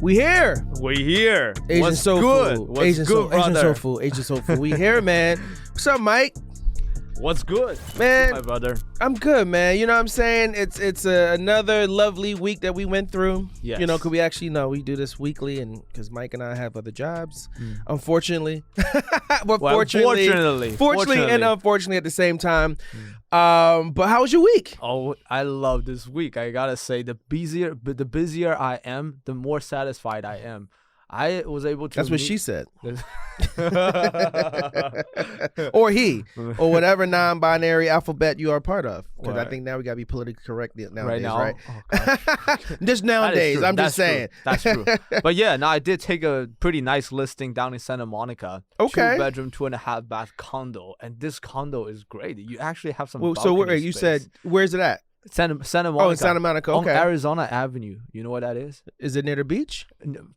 We here. We here. Asian What's Soul good? Food. What's Asian good, brother? Asian Soul Food. We here, man. What's up, Mike? What's good? Man, my brother. I'm good, man. You know what I'm saying? It's another lovely week that we went through. Yes. You know, because we actually know we do this weekly, and because Mike and I have other jobs, unfortunately. But fortunately and unfortunately at the same time. But how was your week? Oh, I love this week. I gotta say, the busier I am, the more satisfied I am. I was able to. That's what she said. Or he, or whatever non-binary alphabet you are part of. Because I think now we gotta be politically correct nowadays, right now. Right? Oh, gosh. Just nowadays. I'm just saying. That's true. But yeah, no, I did take a pretty nice listing down in Santa Monica. Okay. 2-bedroom, 2.5 bath condo, and this condo is great. You actually have some. So balcony you space. said, where's it at? Santa Monica. Oh, in Santa Monica. Okay. On Arizona Avenue. You know what that is? Is it near the beach?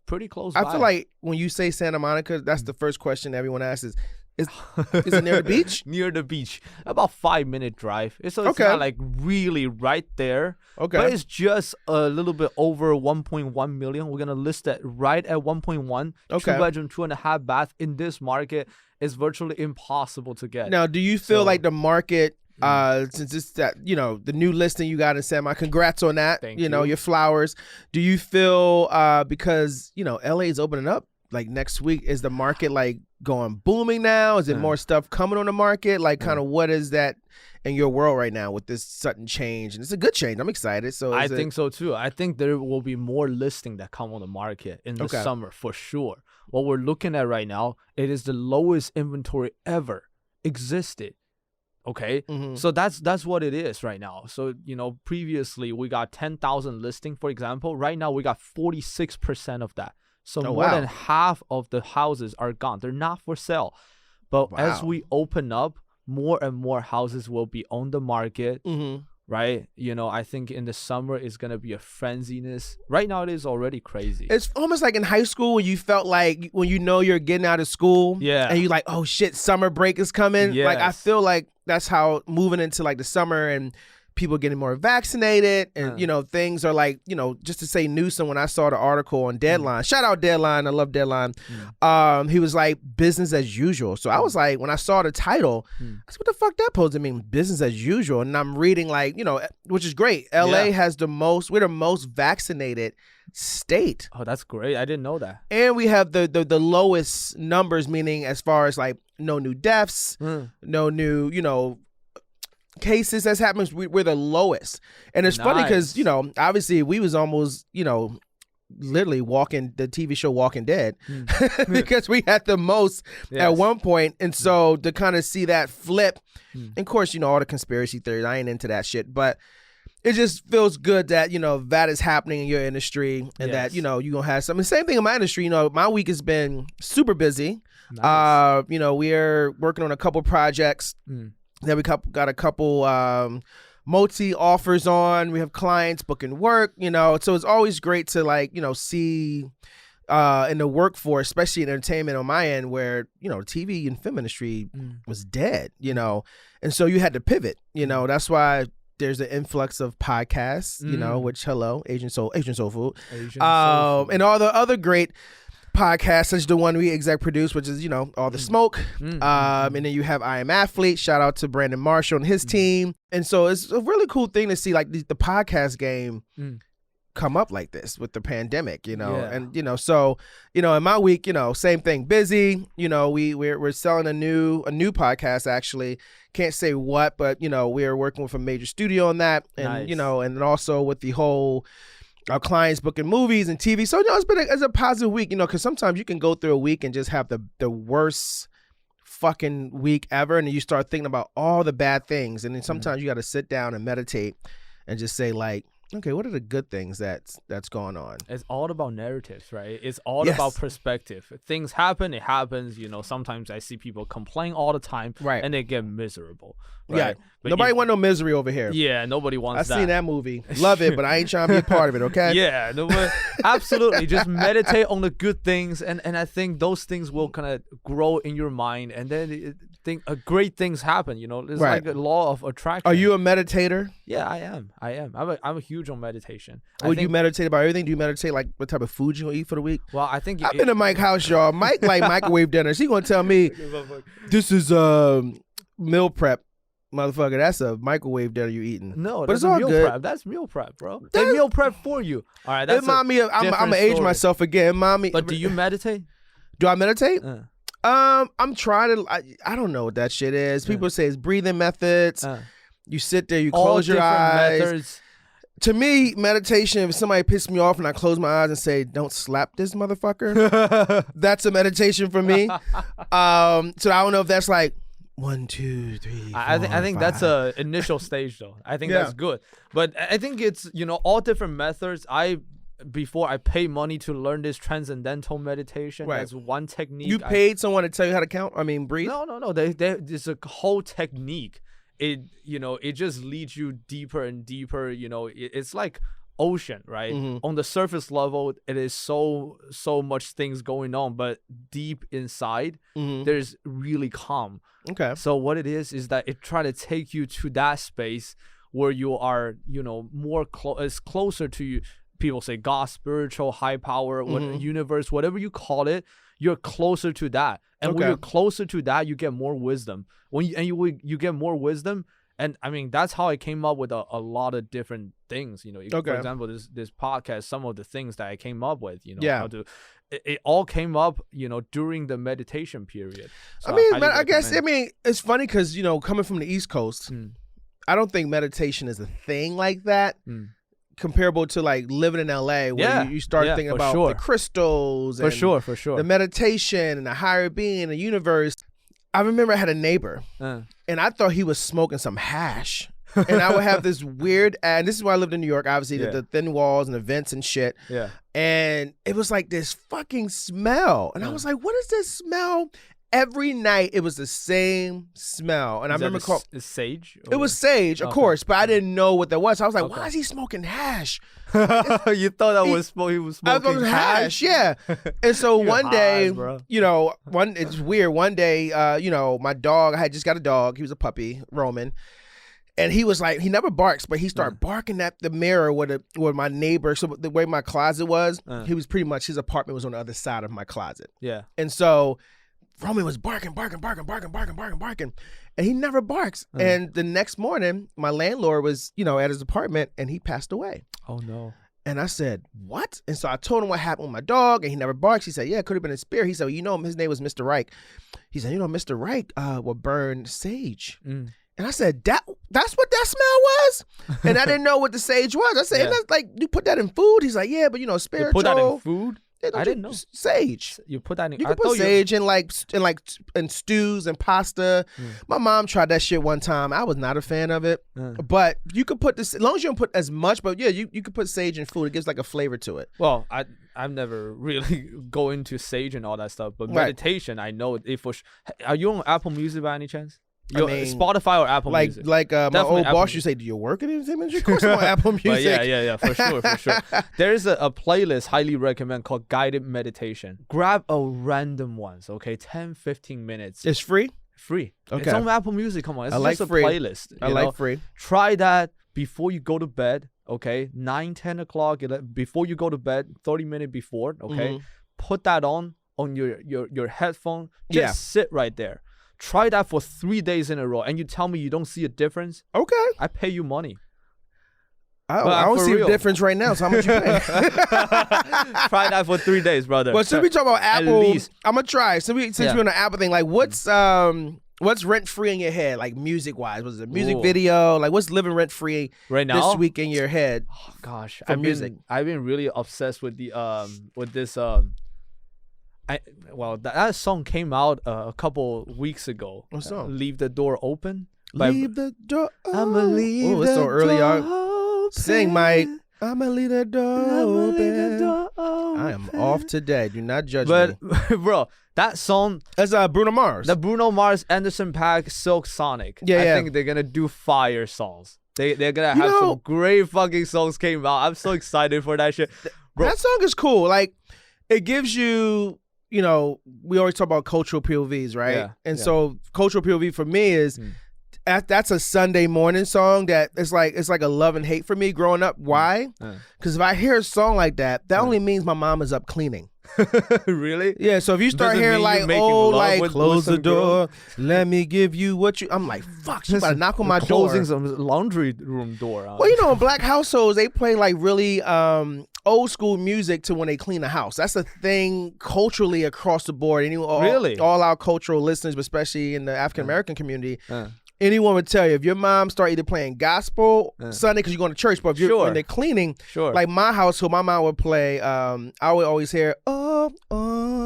Pretty close. I feel like when you say Santa Monica, that's the first question everyone asks is it near the beach? Near the beach. About 5-minute drive. It's Okay. not like really right there. Okay. But it's just a little bit over 1.1 million. We're going to list that right at 1.1. Okay. 2-bedroom, 2.5 bath in this market is virtually impossible to get. Now, do you feel like the market, since it's that, the new listing you got in San Monica, congrats on that. Thank you. Your flowers. Do you feel because, LA is opening up like next week, is the market like going booming now? Is it more stuff coming on the market? Like kind of what is that in your world right now with this sudden change? And it's a good change. I'm excited. So I think so too. I think there will be more listing that come on the market in the summer for sure. What we're looking at right now, it is the lowest inventory ever existed. Okay, so that's what it is right now. So previously we got 10,000 listing, for example. Right now we got 46% of that. So more than half of the houses are gone. They're not for sale. But as we open up, more and more houses will be on the market. Right? I think in the summer it's going to be a frenziness. Right now it is already crazy. It's almost like in high school when you felt like when you're getting out of school and you're like, oh shit, summer break is coming. Yes. Like I feel like that's how moving into like the summer and people getting more vaccinated and, things are like, just to say Newsom, when I saw the article on Deadline, shout out Deadline, I love Deadline. He was like business as usual. So I was like, when I saw the title, what the fuck that supposed to mean, business as usual? And I'm reading like, which is great. LA has we're the most vaccinated state. Oh, that's great. I didn't know that. And we have the lowest numbers, meaning as far as like no new deaths, no new, cases that's happened. We're the lowest. And it's funny because, obviously we was almost, literally walking the TV show Walking Dead because we had the most at one point. And so to kind of see that flip, and of course, all the conspiracy theories, I ain't into that shit, but it just feels good that, that is happening in your industry and that, you're going to have something. Same thing in my industry. My week has been super busy. Nice. We are working on a couple projects. Then we got a couple multi offers on. We have clients booking work, so it's always great to like, see in the workforce, especially in entertainment on my end where, TV and film industry was dead, and so you had to pivot, that's why there's an influx of podcasts, which hello, Asian Soul Food, and all the other great podcasts, such as the one we exec produce, which is All the Smoke, and then you have I Am Athlete. Shout out to Brandon Marshall and his team. And so it's a really cool thing to see like the podcast game come up like this with the pandemic, and so in my week, same thing, busy. We're selling a new podcast, actually. Can't say what, but we're working with a major studio on that, and and then also with the whole our clients booking movies and TV. So, it's been a positive week, because sometimes you can go through a week and just have the worst fucking week ever. And then you start thinking about all the bad things. And then sometimes you got to sit down and meditate and just say like, okay, what are the good things that's going on? It's all about narratives, right? It's all about perspective. Things happen, it happens. Sometimes I see people complain all the time, right? And they get miserable. Right? Yeah, but nobody want no misery over here. Yeah, nobody wants that. I've seen that movie. Love it, but I ain't trying to be a part of it, okay? Yeah, no, absolutely. Just meditate on the good things, and I think those things will kind of grow in your mind, and then great things happen. It's like a law of attraction. Are you a meditator? Yeah, I am. I'm a huge on meditation. Would you meditate about everything? Do you meditate like what type of food you gonna eat for the week? Well, I think I've been to Mike's house, y'all. Mike like microwave dinners. He gonna tell me this is meal prep. Motherfucker, that's a microwave dinner you eating. No, but that's it's all meal good. prep. That's meal prep, bro. They meal prep for you. All right, that's mommy. I'm gonna age myself again, mommy. But do you meditate? Do I meditate? I'm trying to. I don't know what that shit is. People say it's breathing methods. You sit there, you close your eyes. Methods. To me, meditation. If somebody pisses me off and I close my eyes and say, "Don't slap this motherfucker," that's a meditation for me. So I don't know if that's like. 1, 2, 3, 4, I think that's a initial stage though. I think that's good. But I think it's all different methods. Before I pay money to learn this transcendental meditation. Right. That's one technique. You paid someone to tell you how to count? I mean, breathe? No. There's a whole technique. It just leads you deeper and deeper. It's like ocean, right? On the surface level, it is so much things going on, but deep inside, there's really calm. Okay. So what it is that it try to take you to that space where you are, more closer to you. People say God, spiritual, high power, universe, whatever you call it, you're closer to that. And when you're closer to that, you get more wisdom. You get more wisdom. And I mean, that's how I came up with a lot of different things. For example, this podcast, some of the things that I came up with, how to, it all came up, during the meditation period. So I guess it's funny because, coming from the East Coast, I don't think meditation is a thing like that. Comparable to like living in LA where you start thinking about the crystals and for sure the meditation and the higher being, the universe. I remember I had a neighbor and I thought he was smoking some hash. And I would have this weird, and this is why I lived in New York, obviously, the thin walls and the vents and shit. Yeah. And it was like this fucking smell. And I was like, what is this smell? Every night it was the same smell. And I remember sage? It was sage, of course, but I didn't know what that was. So I was like, why is he smoking hash? You thought he was smoking hash? Yeah. And so one day, it's weird. One day, my dog, I had just got a dog. He was a puppy, Roman. And he was like, he never barks, but he started barking at the mirror where my neighbor, so the way my closet was, he was pretty much, his apartment was on the other side of my closet. Yeah. And so Roman was barking. And he never barks. And the next morning, my landlord was, at his apartment and he passed away. Oh, no. And I said, what? And so I told him what happened with my dog and he never barks. He said, yeah, it could have been a spirit. He said, his name was Mr. Reich. He said, Mr. Reich would burn sage. And I said, that's what that smell was? And I didn't know what the sage was. I said, that's like, you put that in food? He's like, yeah, but spiritual. You put that in food? I didn't know. Sage. You put that in. You can put sage in stews and pasta. My mom tried that shit one time. I was not a fan of it. But you could put this, as long as you don't put as much, but yeah, you could put sage in food. It gives like a flavor to it. Well, I've never really go into sage and all that stuff, but meditation, I know it for. Are you on Apple Music by any chance? Spotify or Apple Music? Like my old boss, you say, do you work in the entertainment industry? Of course I'm on Apple Music. Yeah, for sure. There's a playlist highly recommend called Guided Meditation. Grab a random ones, okay? 10, 15 minutes. It's free? Free. Okay. It's on Apple Music, come on. It's just a free. Playlist. I like free. Try that before you go to bed, okay? 9, 10 o'clock, before you go to bed, 30 minutes before, okay? Put that on your headphone. Just sit right there. Try that for 3 days in a row, and you tell me you don't see a difference? Okay. I pay you money. I don't see a difference right now, so how much you pay? Try that for 3 days, brother. Well, since we talk about Apple, I'm going to try. Since we're on the Apple thing, like what's rent-free in your head, like music-wise? Was it a music video? Like what's living rent-free right now this week in your head? Oh, gosh. I've been really obsessed with this that song came out a couple weeks ago. What song? Leave the Door Open. Leave the door open. I'ma leave it's the so early, door y'all. Sing, Mike. I'ma leave the door open. I am off today. Do not judge me. But, bro, that song. That's Bruno Mars. The Bruno Mars, Anderson .Paak, Silk Sonic. I think they're going to do fire songs. They're going to have some great fucking songs came out. I'm so excited for that shit. Bro. That song is cool. Like, it gives you we always talk about cultural POVs, right? Yeah, and so cultural POV for me is that's a Sunday morning song that it's like a love and hate for me growing up. Why? Because if I hear a song like that only means my mom is up cleaning. Really? Yeah. So if you start hearing close the door, let me give you what you. I'm like, fuck, she about to knock on my door. Closing some laundry room door. Well, in black households, they play like really old school music to when they clean a house. That's a thing culturally across the board. Really? All our cultural listeners, but especially in the African American community. Anyone would tell you if your mom start either playing gospel Sunday because you're going to church, but if you're when they're cleaning, like my household, my mom would play. I would always hear, "Oh,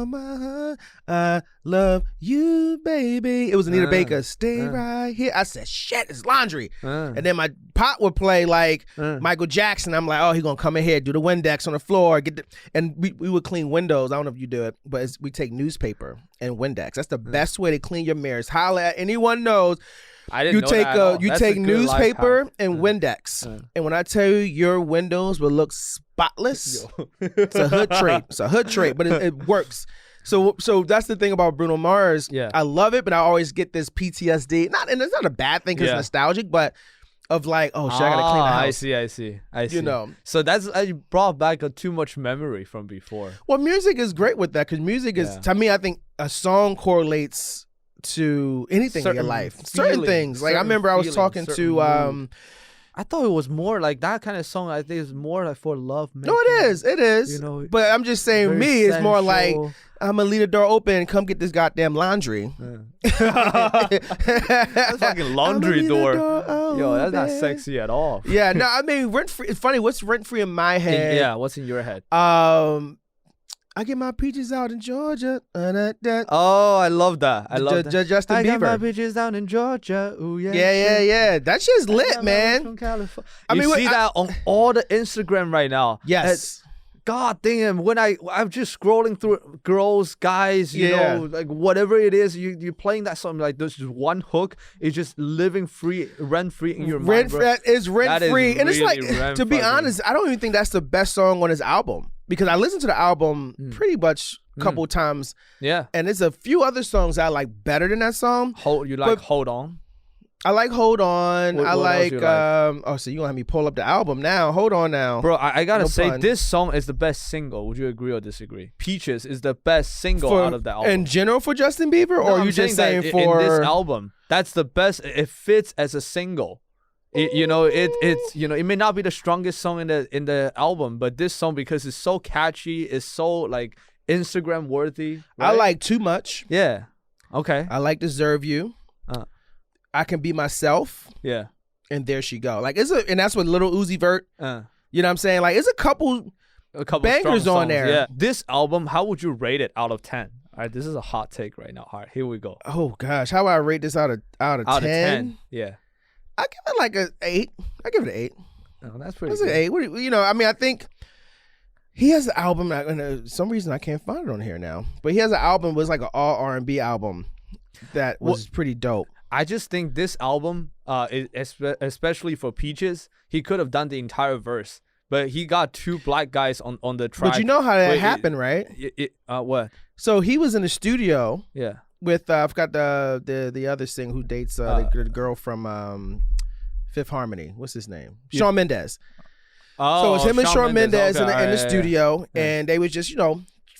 my heart, I love you, baby." It was Anita Baker. Stay right here. I said, "Shit, it's laundry." And then my pop would play like Michael Jackson. I'm like, "Oh, he's gonna come in here, do the Windex on the floor, and we would clean windows. I don't know if you do it, but we take newspaper and Windex. That's the best way to clean your mirrors. Holla at anyone knows. I didn't know that. You take newspaper and Windex, and when I tell you your windows will look spotless, it's a hood trait. It's a hood trait, but it works. So that's the thing about Bruno Mars. Yeah. I love it, but I always get this PTSD. And it's not a bad thing because it's nostalgic, but of like, oh shit, I gotta clean the house. I see. So that's I brought back too much memory from before. Well, music is great with that because music is to me. I think a song correlates to anything in your life. Certain things. Like I remember I was talking to I thought it was more like that kind of song. I think it's more like for love making. No, it is. But I'm just saying me, it's more like I'm gonna leave the door open, come get this goddamn laundry. That's fucking laundry door. Yo, that's not sexy at all. Yeah, no, I mean rent free. It's funny, what's rent free in my head? Yeah, what's in your head? I get my peaches out in Georgia. Oh, I love that. I love that. Justin Bieber. I got my peaches out in Georgia. Ooh, yeah. Yeah. That shit's lit, man. From California. You see that on all the Instagram right now. Yes. God damn, when I'm just scrolling through girls, guys, you know, like whatever it is, you're playing that song, like there's just one hook, it's just living free, rent free in your mind. That is rent free. And it's like, to be honest, I don't even think that's the best song on his album. Because I listened to the album pretty much a couple times. Yeah. And there's a few other songs I like better than that song. Hold On? I like Hold On. I like, so you gonna have me pull up the album now. Hold on now. Bro, I gotta say, this song is the best single. Would you agree or disagree? Peaches is the best single out of the album. In general for Justin Bieber? Or are you just saying for... In this album, that's the best. It fits as a single. It may not be the strongest song in the album, but this song, because it's so catchy, it's so like Instagram worthy. Right? I like Too Much. Yeah. Okay. I like Deserve You. I Can Be Myself. Yeah. And There She Go. Like and that's what Lil Uzi Vert. You know what I'm saying? Like it's a couple bangers on there. Yeah. This album, how would you rate it out of 10? All right, this is a hot take right now. All right, here we go. Oh gosh, how would I rate this out of 10? Out of 10, yeah. I give it like an 8. I give it an 8. Oh, that's pretty good. An 8. I mean, I think he has an album. And some reason I can't find it on here now. But he has an album. It was like an all R&B album that was pretty dope. I just think this album, especially for Peaches, he could have done the entire verse. But he got 2 black guys on the track. But you know how that happened, right? What? So he was in the studio. Yeah. With I forgot the other singer who dates the girl from Fifth Harmony. What's his name? Shawn Mendes. Oh, so it's him and Shawn Mendes in the studio, and they was just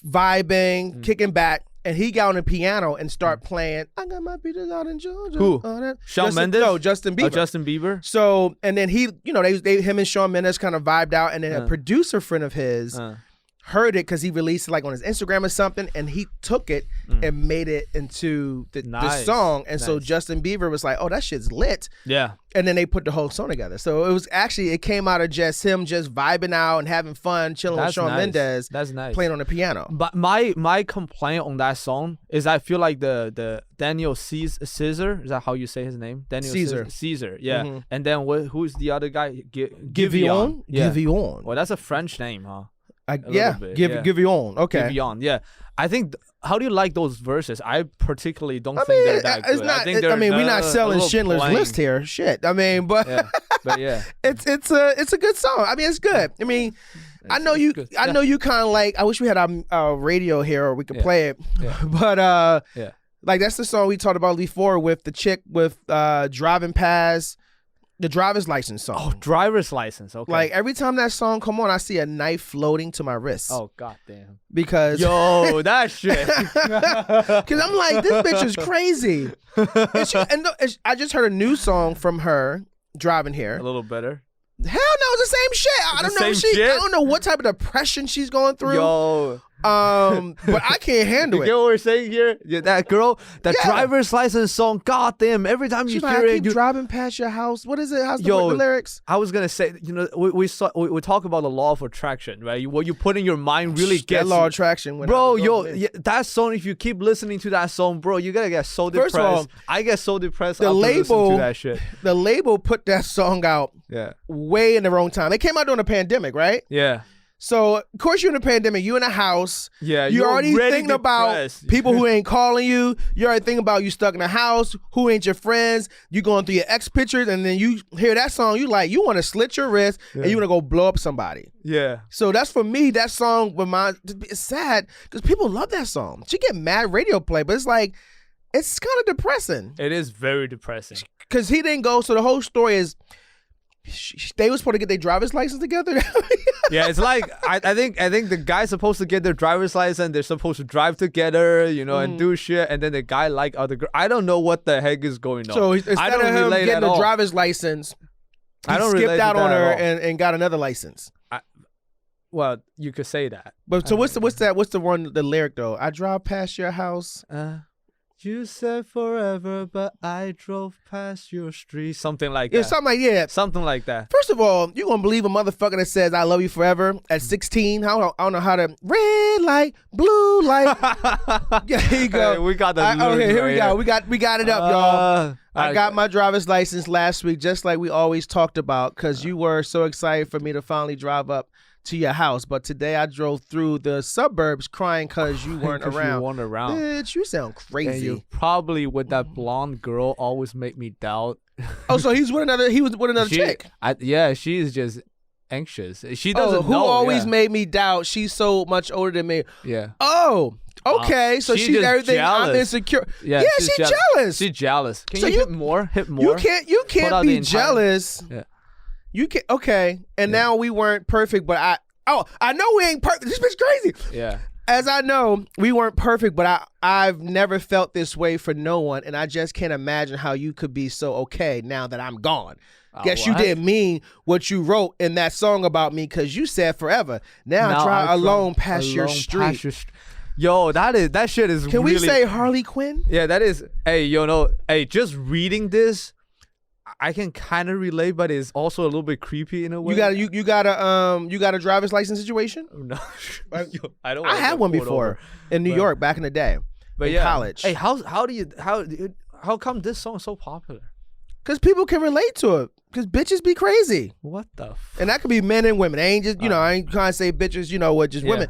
vibing, kicking back, and he got on the piano and start playing. I got my peaches out in Georgia. Who? Shawn Mendes? No, Justin Bieber. Oh, Justin Bieber. So and then he, him and Shawn Mendes kind of vibed out, and then a producer friend of his. Heard it because he released it like on his Instagram or something, and he took it and made it into the song. And so Justin Bieber was like, "Oh, that shit's lit." Yeah. And then they put the whole song together. So it came out of just him just vibing out and having fun, chilling with Shawn Mendes. That's nice. Playing on the piano. But my complaint on that song is I feel like the Daniel Caesar, is that how you say his name? Daniel Caesar. Yeah. Mm-hmm. And then who's the other guy? Giveon. Yeah. Giveon. Well, that's a French name, huh? Give you on. Okay. Give you on. Yeah. I think. How do you like those verses? I particularly don't think they're that good. We're not selling Schindler's List here. Shit. I mean, but yeah. it's a good song. I mean, it's good. I mean, I know you kind of like. I wish we had our radio here or we could play it. Yeah. But like that's the song we talked about before with the chick with driving past. The driver's license song. Oh, driver's license. Okay. Like every time that song come on, I see a knife floating to my wrist. Oh, goddamn. Because that shit. Because I'm like, this bitch is crazy. I just heard a new song from her driving here. A little better. Hell no, it's the same shit. I don't know what type of depression she's going through. Yo. But I can't handle it. You get what we're saying here? Yeah, that girl, that driver's license song, goddamn, every time you hear it, you driving past your house. What is it? How's the lyrics? I was gonna say, we talk about the law of attraction, right? What you put in your mind really gets that law of attraction. Bro, that song, if you keep listening to that song, bro, you're gonna get so depressed. First of all, I get so depressed after listening to that shit. The label put that song out way in the wrong time. It came out during the pandemic, right? Yeah. So, of course, you're in a pandemic. You're in a house. Yeah, you're already thinking about people who ain't calling you. You're already thinking about you stuck in a house. Who ain't your friends? You going through your ex pictures, and then you hear that song. You want to slit your wrist, and you want to go blow up somebody. Yeah. So that's for me. That song it's sad because people love that song. She get mad radio play, but it's like it's kind of depressing. It is very depressing because he didn't go. So the whole story is. They were supposed to get their driver's license together. Yeah, it's like I think the guy's supposed to get their driver's license. They're supposed to drive together, and do shit. And then the guy like other girl. I don't know what the heck is going on. So instead of him getting the driver's license, he skipped out on her and got another license. Well, you could say that. But so what's the lyric though? I drive past your house. You said forever, but I drove past your street. Something like that. Yeah, something like that. First of all, you gonna believe a motherfucker that says I love you forever at 16? I don't know how to red light, blue light. Yeah, here you go. Hey, we got the okay, here we go. We got it up, y'all. I got my driver's license last week, just like we always talked about, because you were so excited for me to finally drive up to your house, but today I drove through the suburbs crying because you weren't around. You weren't around. Bitch, you sound crazy. And you probably with that blonde girl always make me doubt. Oh, so he was with another chick. She is just anxious. She doesn't who know. Always made me doubt. She's so much older than me. Yeah. Oh, okay. So she's everything. Jealous. I'm insecure. Yeah, she's jealous. She's jealous. Can you hit more? You can't be jealous. Yeah. You can and now we weren't perfect, but I know we ain't perfect. This bitch crazy. Yeah. As I know, we weren't perfect, but I've never felt this way for no one, and I just can't imagine how you could be so okay now that I'm gone. Guess you didn't mean what you wrote in that song about me because you said forever. Now I drive alone past your street. Yo, that shit is. Can we say Harley Quinn? Yeah, that is. Hey, just reading this. I can kind of relate, but it's also a little bit creepy in a way. You got a driver's license situation? No, I don't. I had one before in New York back in the day, in college. Hey, how come this song is so popular? Because people can relate to it. Because bitches be crazy. What the? And that could be men and women. I ain't just I ain't trying to say bitches. Just women.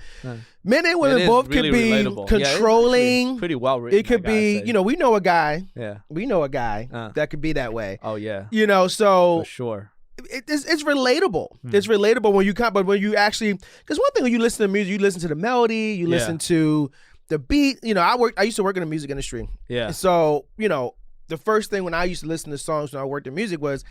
Men and women both really can be relatable. Controlling. Pretty well written. It could be. We know a guy. Yeah. We know a guy that could be that way. Oh yeah. So for sure. It's relatable. It's relatable but when you actually, because one thing when you listen to music, you listen to the melody, you listen to the beat. I used to work in the music industry. Yeah. And so the first thing when I used to listen to songs when I worked in music was,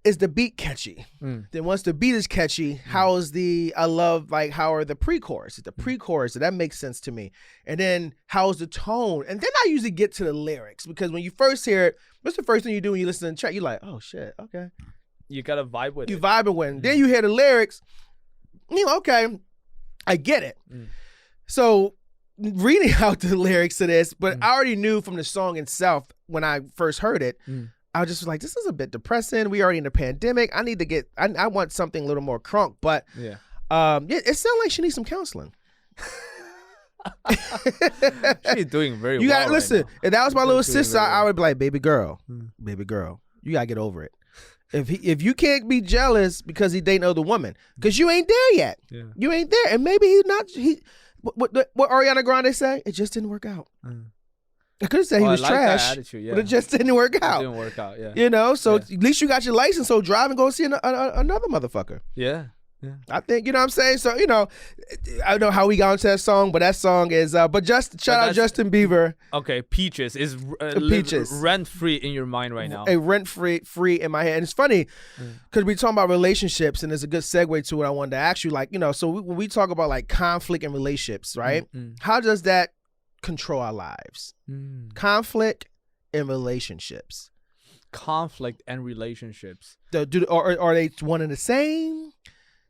is the beat catchy? Then once the beat is catchy, how are the pre-chorus? Is the pre-chorus? That makes sense to me. And then how's the tone? And then I usually get to the lyrics because when you first hear it, what's the first thing you do when you listen to the track? You're like, oh shit, okay. You gotta vibe with it. You vibing with it. Then you hear the lyrics, okay, I get it. So reading out the lyrics to this, but I already knew from the song itself when I first heard it, I was just like, this is a bit depressing. We already in a pandemic. I need to get, I want something a little more crunk, but it sounds like she needs some counseling. She's doing very well. You gotta listen. If that was my little sister, I would be like, baby girl, you gotta get over it. If you can't be jealous because he dating other woman, because you ain't there yet. Yeah. You ain't there, and maybe he's not. What Ariana Grande say? It just didn't work out. I could have said he was trash, but it just didn't work out. Yeah. So at least you got your license, so drive and go see another motherfucker. Yeah. I think, you know what I'm saying? So, you know, I don't know how we got into that song, but that song is, but just shout out Justin Bieber. Okay, Peaches is Peaches. Rent-free in your mind right now. A rent-free in my head. And it's funny because we talking about relationships, and it's a good segue to what I wanted to ask you. Like, you know, so when we talk about like conflict in relationships, right? How does that control our lives? Conflict in relationships. Conflict and relationships. Are they one and the same?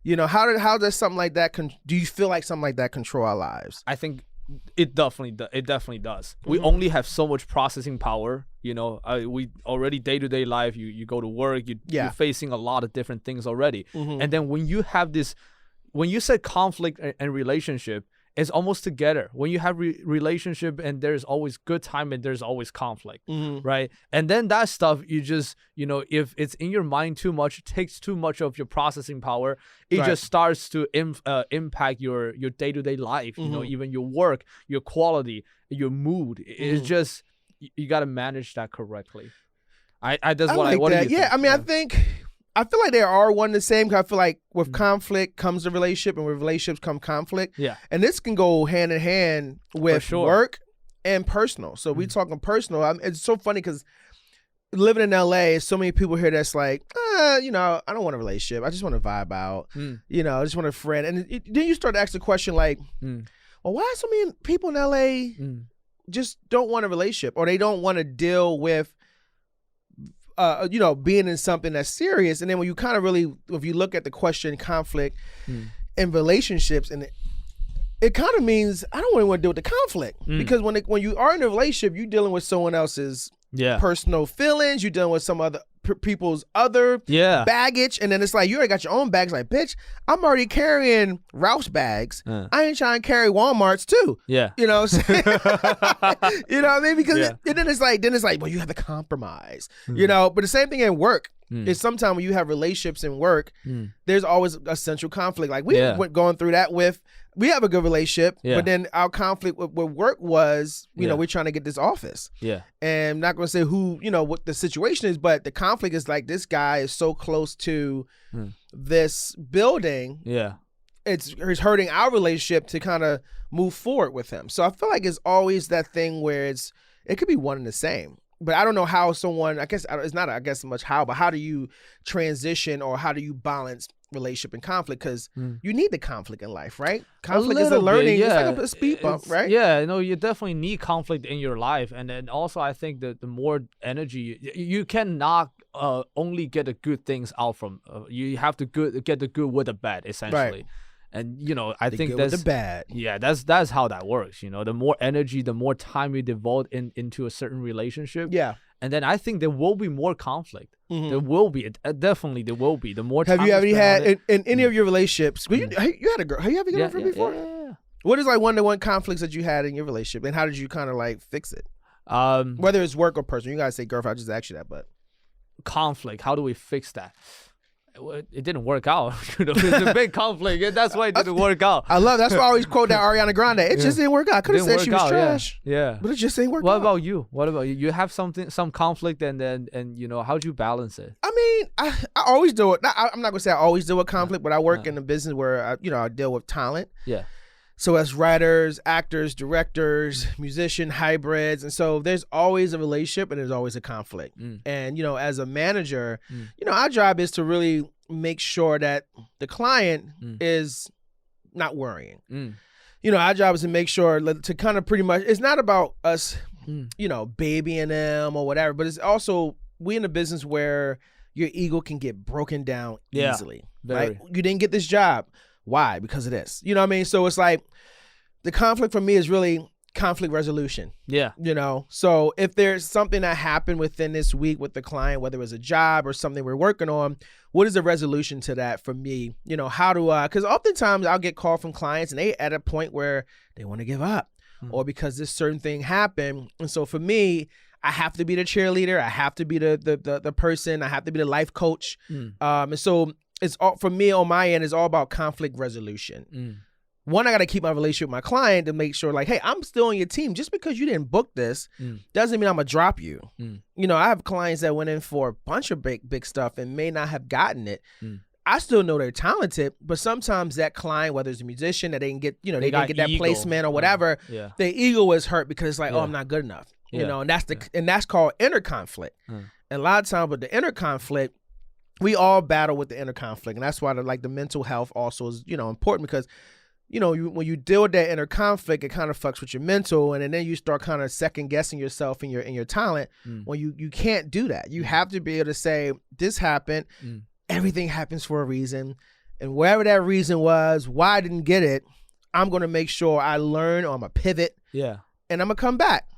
You know, how does something like that? Do you feel like something like that control our lives? I think it definitely does. We only have so much processing power. You know, we already day-to-day life. You go to work. You're facing a lot of different things already. And then when you have this, when you said conflict and relationship, it's almost together. When you have relationship and there's always good time and there's always conflict, right? And then that stuff, you just, you know, if it's in your mind too much, it takes too much of your processing power. It just starts to impact your day-to-day life, you know, even your work, your quality, your mood. It's just, you got to manage that correctly. That's what I think. Yeah, I mean, I feel like they are one and the same. Cause I feel like with conflict comes a relationship, and with relationships come conflict. Yeah. And this can go hand in hand with work and personal. So we talking personal. It's so funny because living in LA, so many people here that's like, you know, I don't want a relationship. I just want to vibe out. You know, I just want a friend. And then you start to ask the question like, well, why so many people in LA just don't want a relationship, or they don't want to deal with you know, being in something that's serious. And then when you kind of really, if you look at the question conflict in relationships, and it kind of means I don't really want to deal with the conflict because when you are in a relationship, you're dealing with someone else's personal feelings, you're dealing with some other people's other baggage, and then it's like you already got your own bags. Like, bitch, I'm already carrying Ralph's bags. I ain't trying to carry Walmart's too. Yeah, you know, you know what I mean? Because and then it's like, well, you have to compromise. You know, but the same thing in work. Is sometimes when you have relationships in work, there's always a central conflict. Like we went going through that with. We have a good relationship, but then our conflict with work was, you know, we're trying to get this office. Yeah. And I'm not going to say who, you know, what the situation is, but the conflict is like this guy is so close to this building. Yeah. It's hurting our relationship to kind of move forward with him. So I feel like it's always that thing where it could be one and the same. But I don't know how someone, I guess it's not, I guess, much how, but how do you transition or how do you balance relationship and conflict? Because you need the conflict in life, right? Conflict is a learning, it's like a speed bump, right? Yeah, no, you definitely need conflict in your life. And then also I think that the more energy, you cannot only get the good things out from, you have to get the good with the bad, essentially. Right. And you know, I think that's the bad. Yeah, that's how that works. You know, the more energy, the more time you devote into a certain relationship. Yeah. And then I think there will be more conflict. There will be, definitely there will be. The more time. Have you ever had in any of your relationships? You had a girl. Have you ever had a girlfriend before? Yeah. What is like one-to-one conflicts that you had in your relationship, and how did you kind of like fix it? Whether it's work or personal. You gotta say girlfriend. I just asked you that, but conflict. How do we fix that? It didn't work out. You know, it's a big conflict. And that's why it didn't work out. I love. That's why I always quote that Ariana Grande. It just didn't work out. I could have said she was trash. Yeah, but it just didn't work out. What about you? You have some conflict, and you know, how'd you balance it? I mean, I always do it. I'm not gonna say I always deal with conflict, but I work in a business where I deal with talent. Yeah. So as writers, actors, directors, musician, hybrids. And so there's always a relationship and there's always a conflict. And, you know, as a manager, you know, our job is to really make sure that the client is not worrying. You know, our job is to make sure to kind of pretty much, it's not about us, you know, babying them or whatever, but it's also, we in a business where your ego can get broken down easily. Right? You didn't get this job. Why? Because of this. You know what I mean? So it's like the conflict for me is really conflict resolution. Yeah. You know, so if there's something that happened within this week with the client, whether it was a job or something we're working on, what is the resolution to that for me? You know, how do I, because oftentimes I'll get called from clients and they at a point where they want to give up or because this certain thing happened. And so for me, I have to be the cheerleader. I have to be the person. I have to be the life coach. And so it's all, for me on my end, it's all about conflict resolution. One, I got to keep my relationship with my client to make sure like, hey, I'm still on your team. Just because you didn't book this doesn't mean I'm going to drop you. You know, I have clients that went in for a bunch of big stuff and may not have gotten it. I still know they're talented, but sometimes that client, whether it's a musician that they didn't get, they didn't get that placement or whatever, their ego is hurt because it's like, oh, I'm not good enough, and that's called inner conflict. And a lot of times with the inner conflict, we all battle with the inner conflict, and that's why the mental health also is important because when you deal with that inner conflict, it kind of fucks with your mental, and then you start kind of second guessing yourself and your talent. When you can't do that, you have to be able to say, this happened. Everything happens for a reason, and wherever that reason was, why I didn't get it, I'm gonna make sure I learn, or I'm gonna pivot. And I'm gonna come back.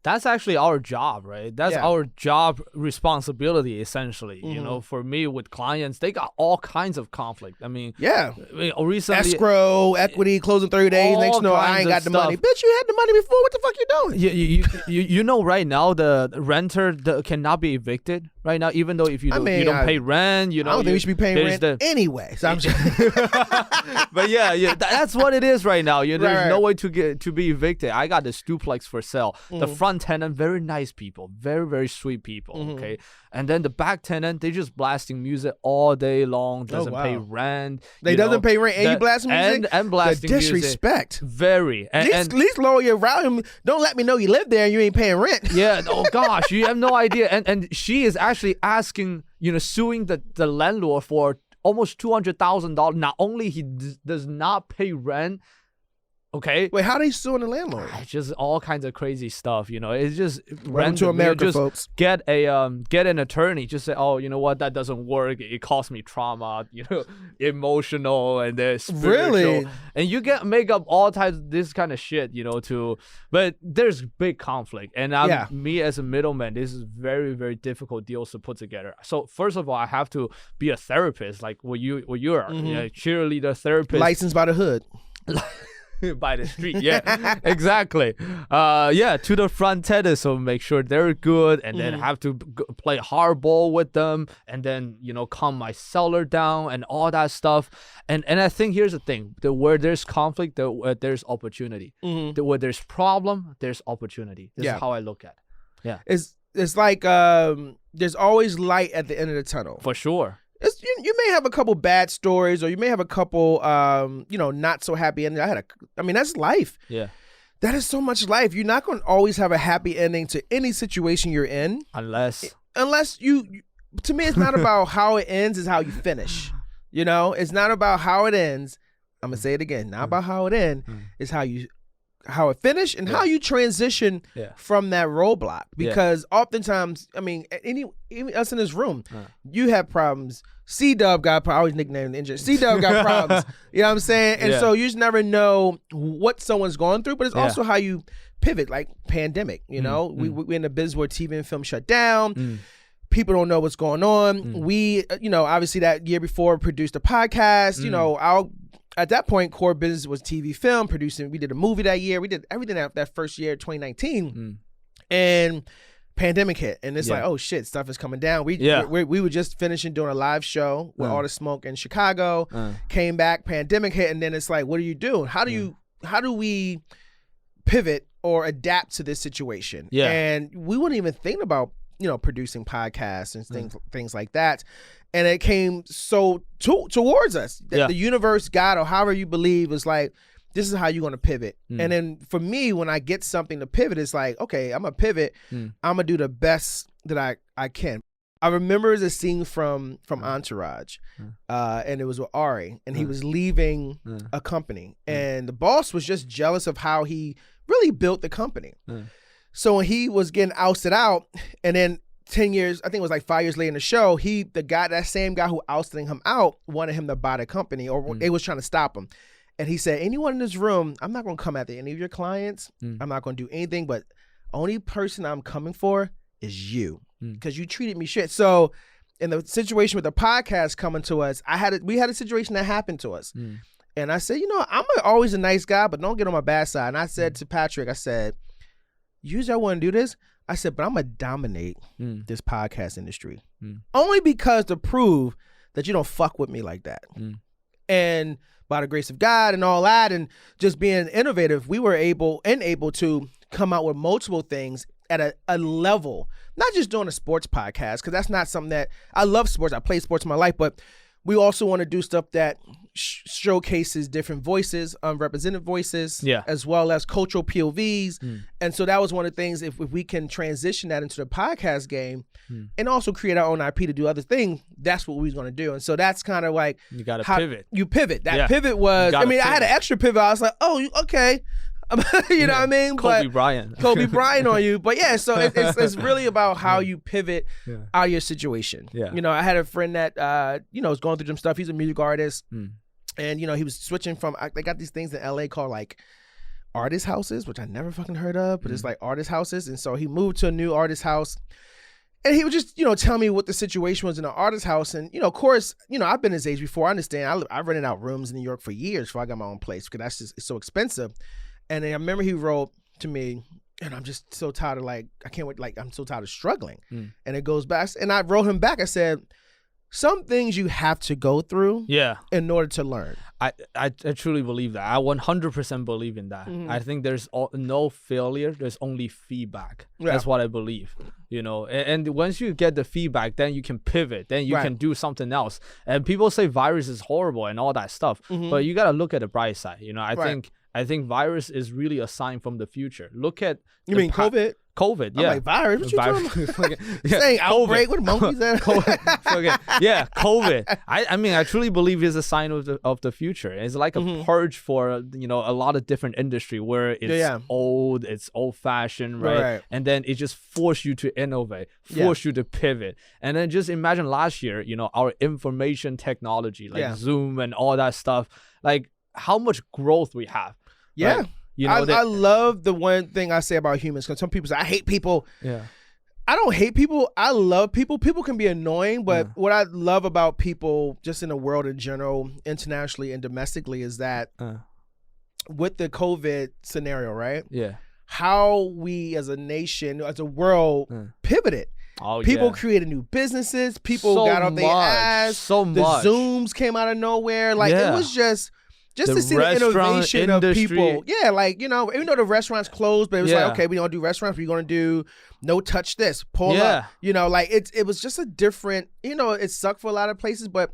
That's actually our job, right? That's our job responsibility, essentially. For me with clients, they got all kinds of conflict. I mean, recently, escrow, equity, closing 30 days. Next, I ain't got the money. Bitch, you had the money before. What the fuck you doing? Right now, the renter cannot be evicted right now, even though if you don't pay rent. I don't think we should be paying rent anyway. So I'm just but that's what it is right now. There's no way to be evicted. I got this duplex for sale. The front tenant, very nice people, very, very sweet people, okay? And then the back tenant, they just blasting music all day long, doesn't pay rent. They doesn't pay rent and you blasting music? And blasting music. Disrespect. Very. At least lower your volume. Don't let me know you live there and you ain't paying rent. Oh gosh, you have no idea. And she is actually asking, suing the landlord for almost $200,000. Not only he does not pay rent, okay. Wait, how are they suing the landlord? It's just all kinds of crazy stuff, It's just random. To America, just folks. Get an attorney. Just say, oh, you know what, that doesn't work. It cost me trauma, emotional and then spiritual. Really? And you make up all types of this kind of shit, But there's big conflict, and me as a middleman, this is very, very difficult deals to put together. So first of all, I have to be a therapist, like what you are, cheerleader, therapist, licensed by the hood. By the street, exactly. To the front tenant, so make sure they're good, and then have to play hardball with them, and then calm my seller down and all that stuff. And I think here's the thing: where there's conflict, there's opportunity. Where there's problem, there's opportunity. This is how I look at it. It's like there's always light at the end of the tunnel. For sure. You may have a couple bad stories, or you may have a couple, not so happy endings. That's life. That is so much life. You're not going to always have a happy ending to any situation you're in, unless you. To me, it's not about how it ends; it's how you finish. It's not about how it ends. I'm gonna say it again. Not about how it ends. It's how it finished and how you transition from that roadblock. Because oftentimes, even us in this room, you have problems. C-Dub got problems. I always nickname the injured. C-Dub got problems. You know what I'm saying? And so you just never know what someone's going through, but it's also how you pivot, like pandemic. We're in a business where TV and film shut down. People don't know what's going on. We, obviously that year before produced a podcast. At that point, core business was TV, film, producing. We did a movie that year. We did everything that first year, 2019. And pandemic hit. And it's like, oh shit, stuff is coming down. We were just finishing doing a live show with All the Smoke in Chicago. Came back, pandemic hit. And then it's like, what do you do? How do we pivot or adapt to this situation? And we wouldn't even think about, producing podcasts and things like that. And it came towards us. The universe, God, or however you believe, is like, this is how you're going to pivot. And then for me, when I get something to pivot, it's like, okay, I'm going to pivot. I'm going to do the best that I can. I remember the scene from Entourage, and it was with Ari, and he was leaving a company. And the boss was just jealous of how he really built the company. So when he was getting ousted out, and then 10 years, I think it was like 5 years later in the show, that same guy who ousted him out wanted him to buy the company, or they was trying to stop him. And he said, anyone in this room, I'm not going to come after any of your clients. I'm not going to do anything, but only person I'm coming for is you, because you treated me shit. So in the situation with the podcast coming to us, we had a situation that happened to us. And I said, I'm always a nice guy, but don't get on my bad side. And I said to Patrick, I said, usually I want to do this. I said, but I'm going to dominate this podcast industry. Only because to prove that you don't fuck with me like that. And by the grace of God and all that, and just being innovative, we were able to come out with multiple things at a level, not just doing a sports podcast, because that's not something that, I love sports. I play sports in my life, but we also want to do stuff that showcases different voices, represented voices, as well as cultural POVs. And so that was one of the things, if we can transition that into the podcast game and also create our own IP to do other things, that's what we was going to do. And so that's kind of like, you got to pivot. You pivot. That pivot was, I mean, I had an extra pivot. I was like, oh, okay. You know what I mean? Kobe Bryant on you. But yeah, so it's really about how you pivot out of your situation. Yeah. You know, I had a friend that, you know, was going through some stuff. He's a music artist. And, you know, he was switching from, they got these things in LA called like artist houses, which I never fucking heard of, but it's like artist houses. And so he moved to a new artist house. And he would just, you know, tell me what the situation was in an artist house. And, you know, of course, you know, I've been his age before. I understand. I rented out rooms in New York for years before I got my own place because that's just, it's so expensive. And then I remember he wrote to me, and I'm just so tired of like, I can't wait, like, I'm so tired of struggling. And it goes back, and I wrote him back, I said, some things you have to go through in order to learn. I truly believe that. I 100% believe in that. I think there's no failure, there's only feedback. That's what I believe. You know, and once you get the feedback, then you can pivot, then you can do something else. And people say virus is horrible and all that stuff, but you got to look at the bright side. You know, I think virus is really a sign from the future. Look at COVID? COVID, I'm like, virus? What you talking about? Saying outbreak with monkeys at COVID. I mean, I truly believe it's a sign of the future. It's like a purge for, you know, a lot of different industry where it's old, it's old-fashioned, right? And then it just force you to innovate, force you to pivot. And then just imagine last year, you know, our information technology, like Zoom and all that stuff, like how much growth we have. Yeah. Right? You know, I love the one thing I say about humans, because some people say, I hate people. Yeah. I don't hate people. I love people. People can be annoying, but what I love about people just in the world in general, internationally and domestically, is that with the COVID scenario, right? Yeah. How we as a nation, as a world, pivoted. People created new businesses. People got off their ass. The Zooms came out of nowhere. Like, it was just to see the innovation industry of people. Yeah, like, you know, even though the restaurants closed, but it was like, okay, we don't do restaurants. We're going to do no touch this, pull up. You know, like it was just a different, you know, it sucked for a lot of places, but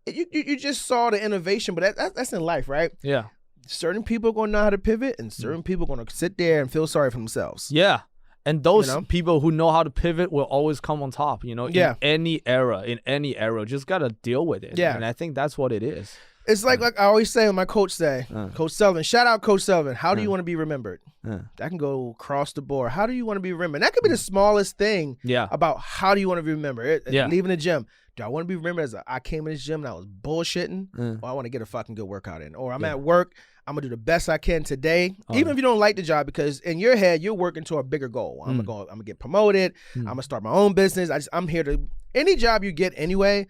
you just saw the innovation. But that's in life, right? Yeah. Certain people are going to know how to pivot, and certain people are going to sit there and feel sorry for themselves. Yeah. And those people who know how to pivot will always come on top, you know, in any era, just got to deal with it. Yeah. And I think that's what it is. It's like I always say, when my coach say, Coach Sullivan, shout out Coach Sullivan. How do you want to be remembered? That can go across the board. How do you want to be remembered? That could be the smallest thing about how do you want to be remembered. Leaving the gym. Do I want to be remembered as I came in this gym and I was bullshitting? Or I want to get a fucking good workout in? Or I'm at work, I'm going to do the best I can today. Even if you don't like the job, because in your head, you're working to a bigger goal. I'm going to get promoted. I'm going to start my own business. I'm here to, any job you get anyway,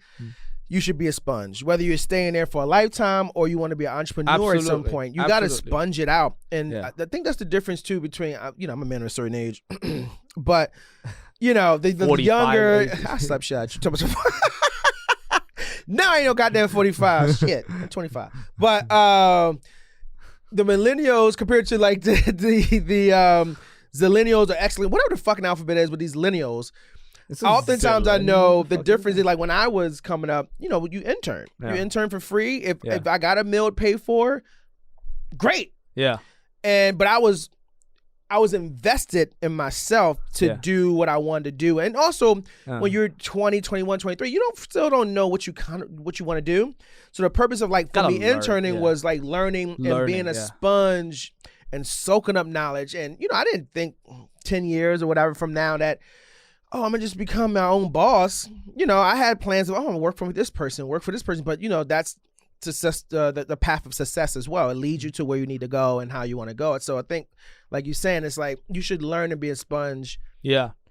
you should be a sponge. Whether you're staying there for a lifetime or you want to be an entrepreneur at some point, you got to sponge it out. And I think that's the difference too between, you know, I'm a man of a certain age, but you know, the younger, I slept shit. Now I ain't no goddamn 45. Shit, I'm 25. But the millennials compared to like the zillennials or excellent, whatever the fucking alphabet is with these lineals. Oftentimes I know the difference is, like, when I was coming up, you know, you intern. You intern for free. If I got a meal paid for, great. Yeah. But I was invested in myself to do what I wanted to do. And also when you're 20, 21, 23, you still don't know what you want to do. So the purpose of, like, for me interning was like learning and being a sponge and soaking up knowledge. And, you know, I didn't think 10 years or whatever from now that, oh, I'm going to just become my own boss. You know, I had plans of, I'm going to work for this person. But, you know, that's success, the path of success as well. It leads you to where you need to go and how you want to go. So I think, like you're saying, it's like you should learn to be a sponge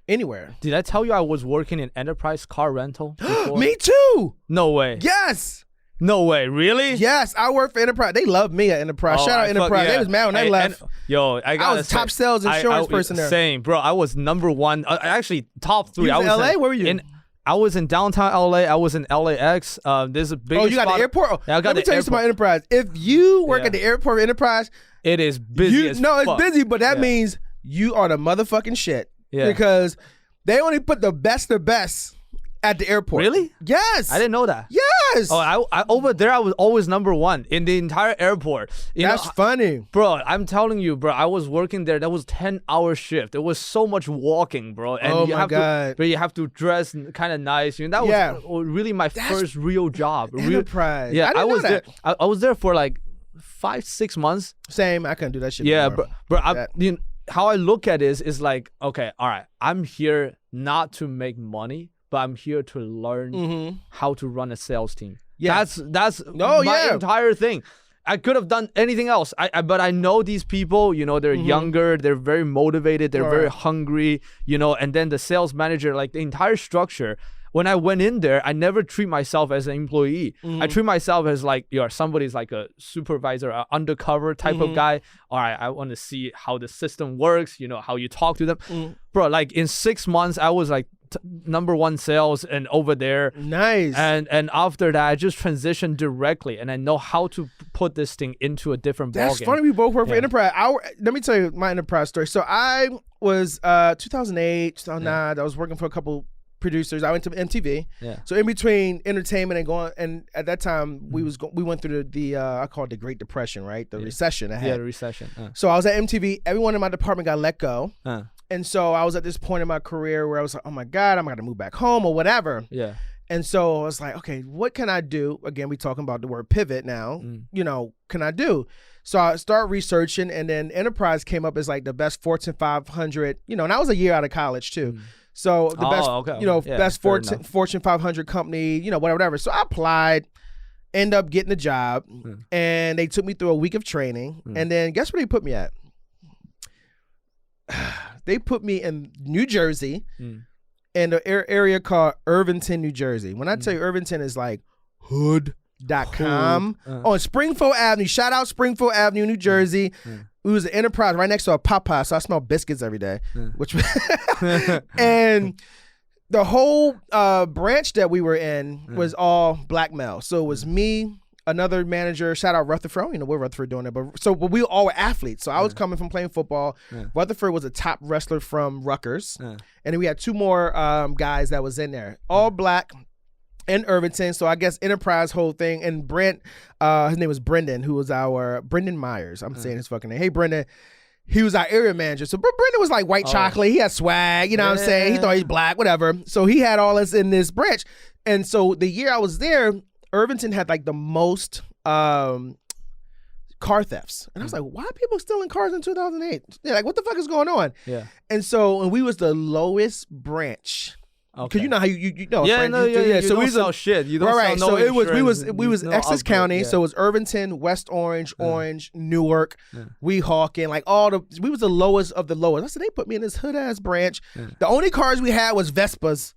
anywhere. Did I tell you I was working in enterprise car rental before? Me too. No way. Yes. No way, really? Yes, I work for Enterprise. They love me at Enterprise. Shout out Enterprise. They was mad when they left. I was top sales insurance person there. Same, bro. I was number one. Actually, top three. You was in LA? Where were you? I was in downtown LA. I was in LAX. There's a big. Oh, you got the airport? Yeah, let me tell you something about Enterprise. If you work at the airport of Enterprise, it is busy as fuck. It's busy, but that means you are the motherfucking shit. Yeah. Because they only put the best At the airport. Really? Yes. I didn't know that. Yes. Oh, I over there I was always number one in the entire airport. That's funny. Bro, I'm telling you, bro, I was working there. That was 10-hour shift. There was so much walking, bro. And but you have to dress kind of nice. That was really my first real job. Enterprise. Yeah, I was there. I was there for like 5-6 months. Same. I couldn't do that shit. Yeah, anymore. bro. How I look at it is like, okay, all right, I'm here not to make money, but I'm here to learn how to run a sales team. Yeah. That's my entire thing. I could have done anything else. But I know these people, they're younger, they're very motivated, they're very hungry, and then the sales manager, like the entire structure. When I went in there, I never treat myself as an employee. I treat myself as like, somebody's like a supervisor, an undercover type of guy. All right, I want to see how the system works, how you talk to them. Bro, like in 6 months, I was like number one sales and over there. Nice. And after that, I just transitioned directly and I know how to put this thing into a different ballgame. That's funny. We both work for Enterprise. Let me tell you my Enterprise story. So I was 2008, 2009. I was working for a couple producers. I went to MTV. Yeah. So in between entertainment and going, and at that time we went through the I call it the Great Depression, right? The recession. The recession. So I was at MTV. Everyone in my department got let go. And so I was at this point in my career where I was like, oh my God, I'm going to move back home or whatever. Yeah. And so I was like, okay, what can I do? Again, we talking about the word pivot now. Can I do? So I start researching, and then Enterprise came up as like the best Fortune 500, and I was a year out of college too. So the best Fortune 500 company, whatever. So I applied, end up getting a job, and they took me through a week of training. And then guess where they put me at? They put me in New Jersey, in an area called Irvington, New Jersey. When I tell you Irvington is like hood.com on Springfield Avenue. Shout out Springfield Avenue, New Jersey. It was an Enterprise right next to a Popeye, so I smell biscuits every day. And the whole branch that we were in was all black male. So it was me, another manager, shout out Rutherford. I don't even know what Rutherford doing there, but we all were athletes. So I was coming from playing football. Rutherford was a top wrestler from Rutgers. And then we had two more guys that was in there, all black in Irvington. So I guess Enterprise whole thing. And Brent, his name was Brendan, who was Brendan Myers. I'm saying his fucking name. Hey, Brendan. He was our area manager. So Brendan was like white chocolate. He had swag, you know what I'm saying? He thought he's black, whatever. So he had all us in this branch. And so the year I was there, Irvington had like the most car thefts. And I was like, why are people stealing cars in 2008? Yeah, like, what the fuck is going on? Yeah. And we was the lowest branch. Okay. Because you know how you know. Yeah, no, you so we sell shit. You don't sell no insurance. So we was Essex County. Yeah. So it was Irvington, West Orange, Newark, Weehawken, like we was the lowest of the lowest. I said, they put me in this hood ass branch. The only cars we had was Vespas.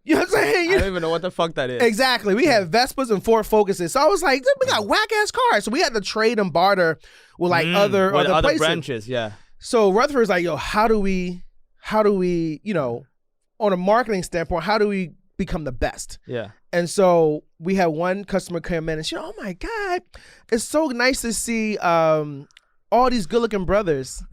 You know what I'm saying? I don't even know what the fuck that is. Exactly. We had Vespas and Ford Focuses. So I was like, we got whack ass cars. So we had to trade and barter with like other places. Branches, yeah. So Rutherford's like, yo, how do we, on a marketing standpoint, how do we become the best? Yeah. And so we had one customer come in and she, oh my God, it's so nice to see all these good looking brothers,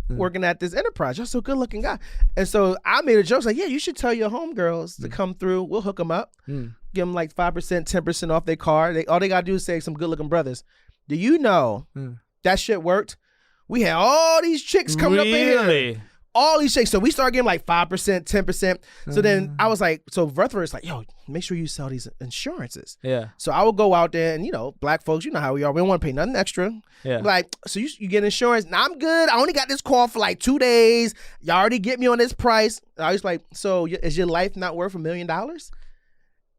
working at this Enterprise. You're so good looking guy. And so I made a joke like, yeah, you should tell your homegirls to come through. We'll hook them up, give them like 5%, 10% off their car. All they got to do is say some good looking brothers. Do you know that shit worked? We had all these chicks coming up in here. All these chicks. So we started getting like 5%, 10%. So then I was like, so Rutherford's like, yo, make sure you sell these insurances. Yeah. So I would go out there and, black folks, you know how we are. We don't want to pay nothing extra. Yeah. Like, so you get insurance. Now I'm good. I only got this call for like 2 days. Y'all already get me on this price. I was like, so is your life not worth $1 million?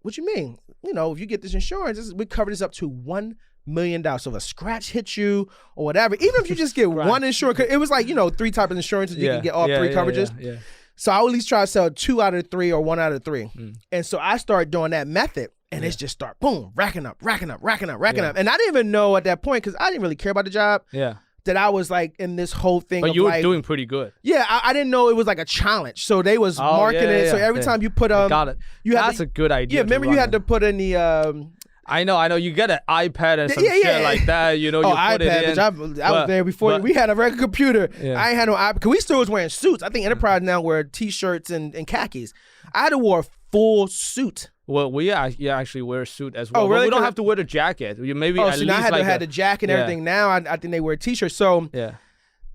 What you mean? If you get this insurance, we cover this up to $1 million. So if a scratch hits you or whatever, even if you just get one insurance, it was like, 3 types of insurances. You can get all 3 coverages. Yeah. So I would at least try to sell 2 out of 3 or 1 out of 3. And so I started doing that method and it's just start boom, racking up. And I didn't even know at that point, because I didn't really care about the job. Yeah. That I was like in this whole thing. But you were doing pretty good. Yeah, I didn't know it was like a challenge. So they was marketing it. So every time you put got it. That's a good idea. Yeah, remember you had to put in the I know. You get an iPad and some shit like that. You put iPad, it in. I was there before. We had a regular computer. Yeah. I ain't had no iPad because we still was wearing suits. I think Enterprise now wear T-shirts and khakis. I had to wear full suit. Well, we actually wear a suit as well. Oh, really? But we don't have to wear the jacket. Maybe so at least now I had like to have the jacket and everything. Now I think they wear t-shirts. So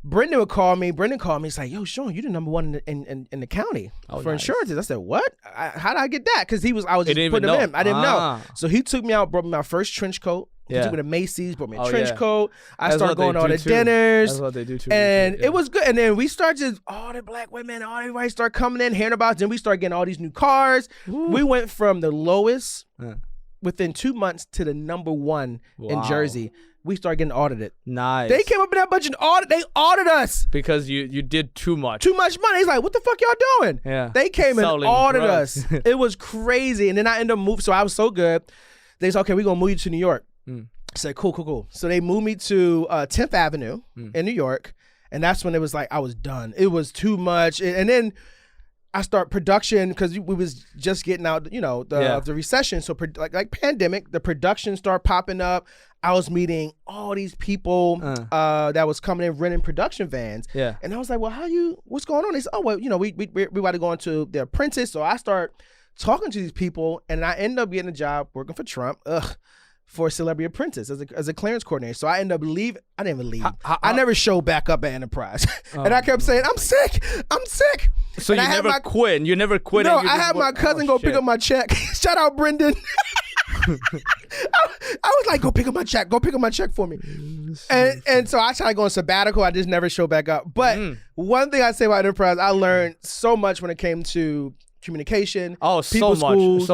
Brendan would call me. Brendan called me. He's like, "Yo, Sean, you're the number one in the county for insurances." I said, "What? How did I get that?" Because I was just putting him in. I didn't know. So he took me out, brought me my first trench coat. He took me to Macy's, brought me a trench coat. I started going to all the dinners. That's what they do too. And it was good. And then we started all the black women, everybody started coming in, hearing about it. Then we started getting all these new cars. Ooh. We went from the lowest within 2 months to the number one in Jersey. We started getting audited. Nice. They came up in that budget and they audited us. Because you did too much. Too much money. He's like, what the fuck y'all doing? Yeah. They came and audited us. It was crazy. And then I ended up moving. So I was so good. They said, okay, we're going to move you to New York. I said, cool. So they moved me to 10th Avenue in New York. And that's when it was like, I was done. It was too much. And then I start production because we was just getting out, the recession. So like pandemic, the production started popping up. I was meeting all these people that was coming in renting production vans. Yeah. And I was like, well, what's going on? They said, oh, well, we about to go into The Apprentice. So I start talking to these people and I end up getting a job working for Trump. For Celebrity Apprentice as a clearance coordinator. So I ended up leaving. I didn't even leave. I never showed back up at Enterprise. And I kept saying, I'm sick. So and you never quit. You never quit. No, I had my cousin go pick up my check. Shout out Brendan. I was like, go pick up my check for me. And so I tried to go on sabbatical. I just never showed back up. But one thing I say about Enterprise, I learned so much when it came to communication, so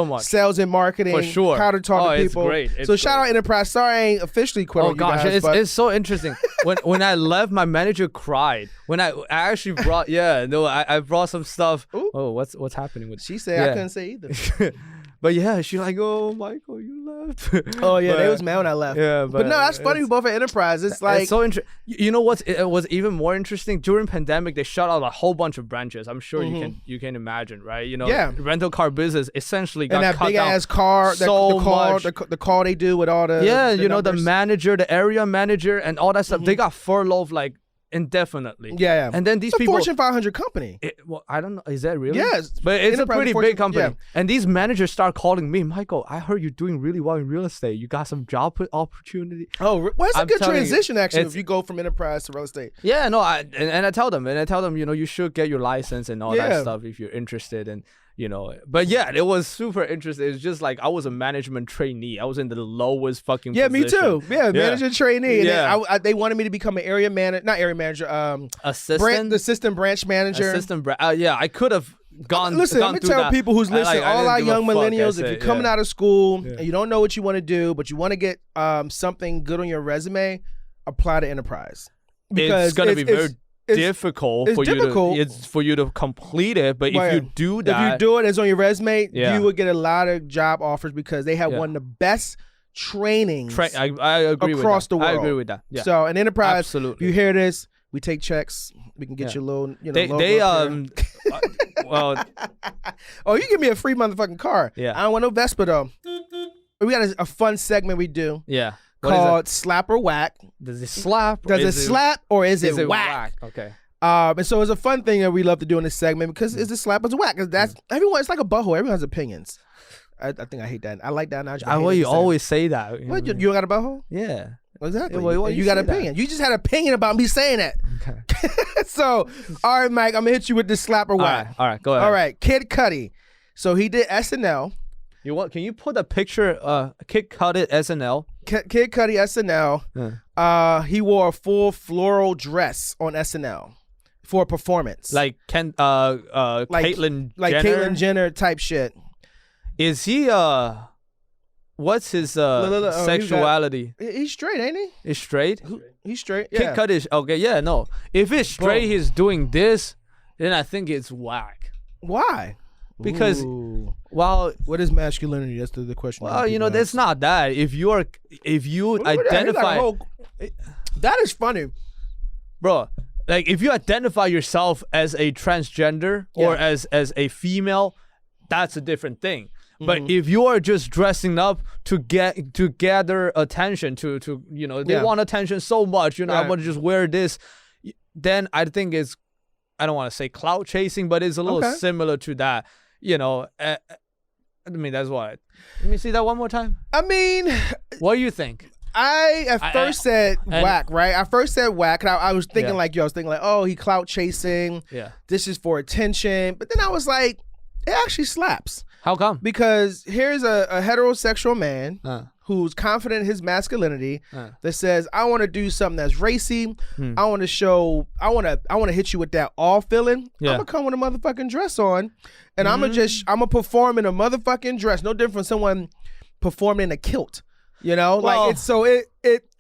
much, sales and marketing, for sure, how to talk to people. It's great. So shout out Enterprise. Sorry I ain't officially quit on you guys. It's so interesting. when I left, my manager cried. When I actually brought, I brought some stuff. Ooh. Oh, what's happening with? She said I couldn't say either. But yeah, she's like, oh, Michael, you left. Oh yeah, they was mad when I left. Yeah, but no, that's funny. We both at Enterprise. It's like it's so interesting. You know what? It was even more interesting during pandemic. They shut out a whole bunch of branches. I'm sure you can imagine, right? Rental car business essentially got cut big down ass car, so much. The call they do with all the the manager, the area manager, and all that stuff. They got furloughed like indefinitely. Yeah. And then these people, Fortune 500 company. I don't know. Is that really? Yes. But it's a pretty big company. Yeah. And these managers start calling me, Michael, I heard you're doing really well in real estate. You got some job opportunity. Oh, well, it's a good transition actually if you go from enterprise to real estate. Yeah, no, and I tell them, you should get your license and all that stuff if you're interested. And but yeah, it was super interesting. It's just like I was a management trainee. I was in the lowest fucking position. Me too. Yeah, manager trainee. And then they wanted me to become an assistant branch manager. I could have gone. Listen, let me tell people who's listening, all our young millennials, if you're coming out of school and you don't know what you want to do, but you want to get something good on your resume, apply to Enterprise. Because it's going to be very difficult for you to complete it, but if you do that, if you do it as on your resume, you will get a lot of job offers because they have one of the best trainings I agree across the world. I agree with that. Yeah. So an Enterprise, absolutely. If you hear this, we take checks. We can get you a little, well, you give me a free motherfucking car. Yeah, I don't want no Vespa though. We got a fun segment we do. Yeah. Called Slap or Whack. Does it slap? Does it slap or is it whack? Okay. And so it's a fun thing that we love to do in this segment because is it slap or is it whack? Because that's everyone. It's like a butthole. Everyone has opinions. I think I hate that. I like that. Now you always say that. What, you don't got a butthole? Yeah. Exactly. You got an opinion. You just had an opinion about me saying that. Okay. So, all right, Mike, I'm gonna hit you with this slap or whack. All right, go ahead. All right, Kid Cudi. So he did SNL. Can you put a picture? Kid Cudi SNL. Kid Cudi SNL. He wore a full floral dress on SNL for a performance. Like Caitlyn Caitlyn Jenner type shit. Is he what's his sexuality? He's straight, ain't he? He's straight? He's straight. Yeah. Kid Cudi is okay. Yeah, no. If it's straight, he's doing this, then I think it's whack. Why? Because what is masculinity? That's the question. Well, that's not that. If you identify, that is funny, bro. Like if you identify yourself as a transgender or as a female, that's a different thing. But if you are just dressing up to gather attention, they want attention so much, I want to just wear this, then I think it's, I don't want to say clout chasing, but it's a little similar to that. I mean, that's what. Let me see that one more time. I mean, what do you think? I at first said whack, right? I first said whack. And I was thinking like you. I was thinking like, oh, he clout chasing. Yeah. This is for attention. But then I was like, it actually slaps. How come? Because here's a heterosexual man who's confident in his masculinity that says, I want to do something that's racy. I want to show, I want to hit you with that all feeling. I'm going to come with a motherfucking dress on and I'm going to perform in a motherfucking dress. No different from someone performing in a kilt, you know? Well, like it's so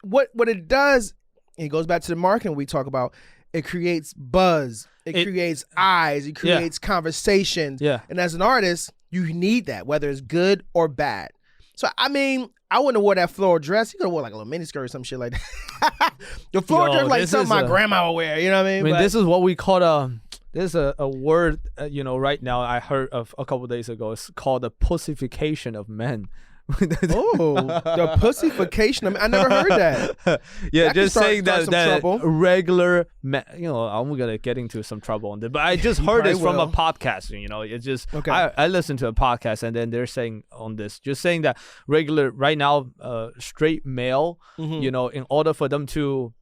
what it does, it goes back to the marketing we talk about. It creates buzz. It creates eyes. It creates conversations. Yeah. And as an artist, you need that, whether it's good or bad. So, I mean, I wouldn't have wore that floral dress. You could have wore like a little miniskirt or some shit like that. The floral dress like something my grandma would wear. You know what I mean? This is what we call there's a word, right now I heard of a couple of days ago. It's called the pussification of men. The pussification. I never heard that. Yeah, just saying that regular men, I'm gonna get into some trouble on this, but I just heard this from a podcast. It's just I listened to a podcast and then they're saying on this, just saying that regular right now, straight male, in order for them to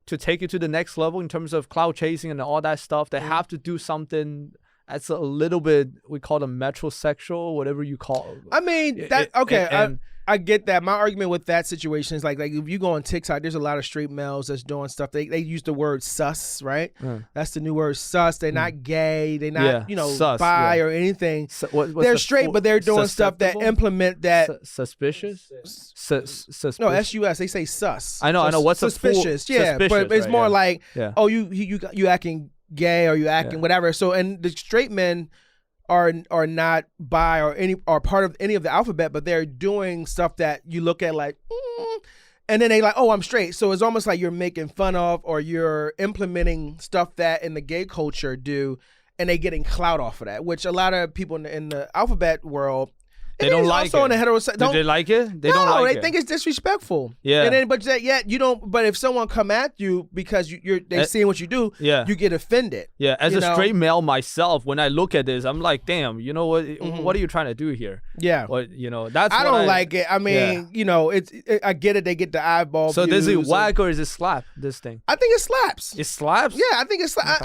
take it to the next level in terms of cloud chasing and all that stuff, they have to do something. That's a little bit, we call them metrosexual, whatever you call it. I mean, I get that. My argument with that situation is like if you go on TikTok, there's a lot of straight males that's doing stuff. They use the word sus, right? That's the new word, sus. They're not gay. They're not, sus, bi or anything. They're straight, but they're doing stuff that implement that. Suspicious? No, S-U-S. They say sus. I know. What's suspicious? Yeah, but it's more like, oh, you acting gay or you acting whatever. So, and the straight men are not bi or part of any of the alphabet, but they're doing stuff that you look at like, and then they like, oh, I'm straight. So it's almost like you're making fun of or you're implementing stuff that in the gay culture do, and they getting clout off of that, which a lot of people in the alphabet world. They don't like it. On the do they like it? They don't like it. They think it's disrespectful. Yeah. And then, but you don't. But if someone come at you because they seeing what you do, you get offended. Yeah. As a straight male myself, when I look at this, I'm like, damn. You know what? What are you trying to do here? Yeah. That's. I don't like it. I mean, I get it. They get the eyeball. So does it whack or is it slap? This thing. I think it slaps. It slaps. Yeah, I think it slaps.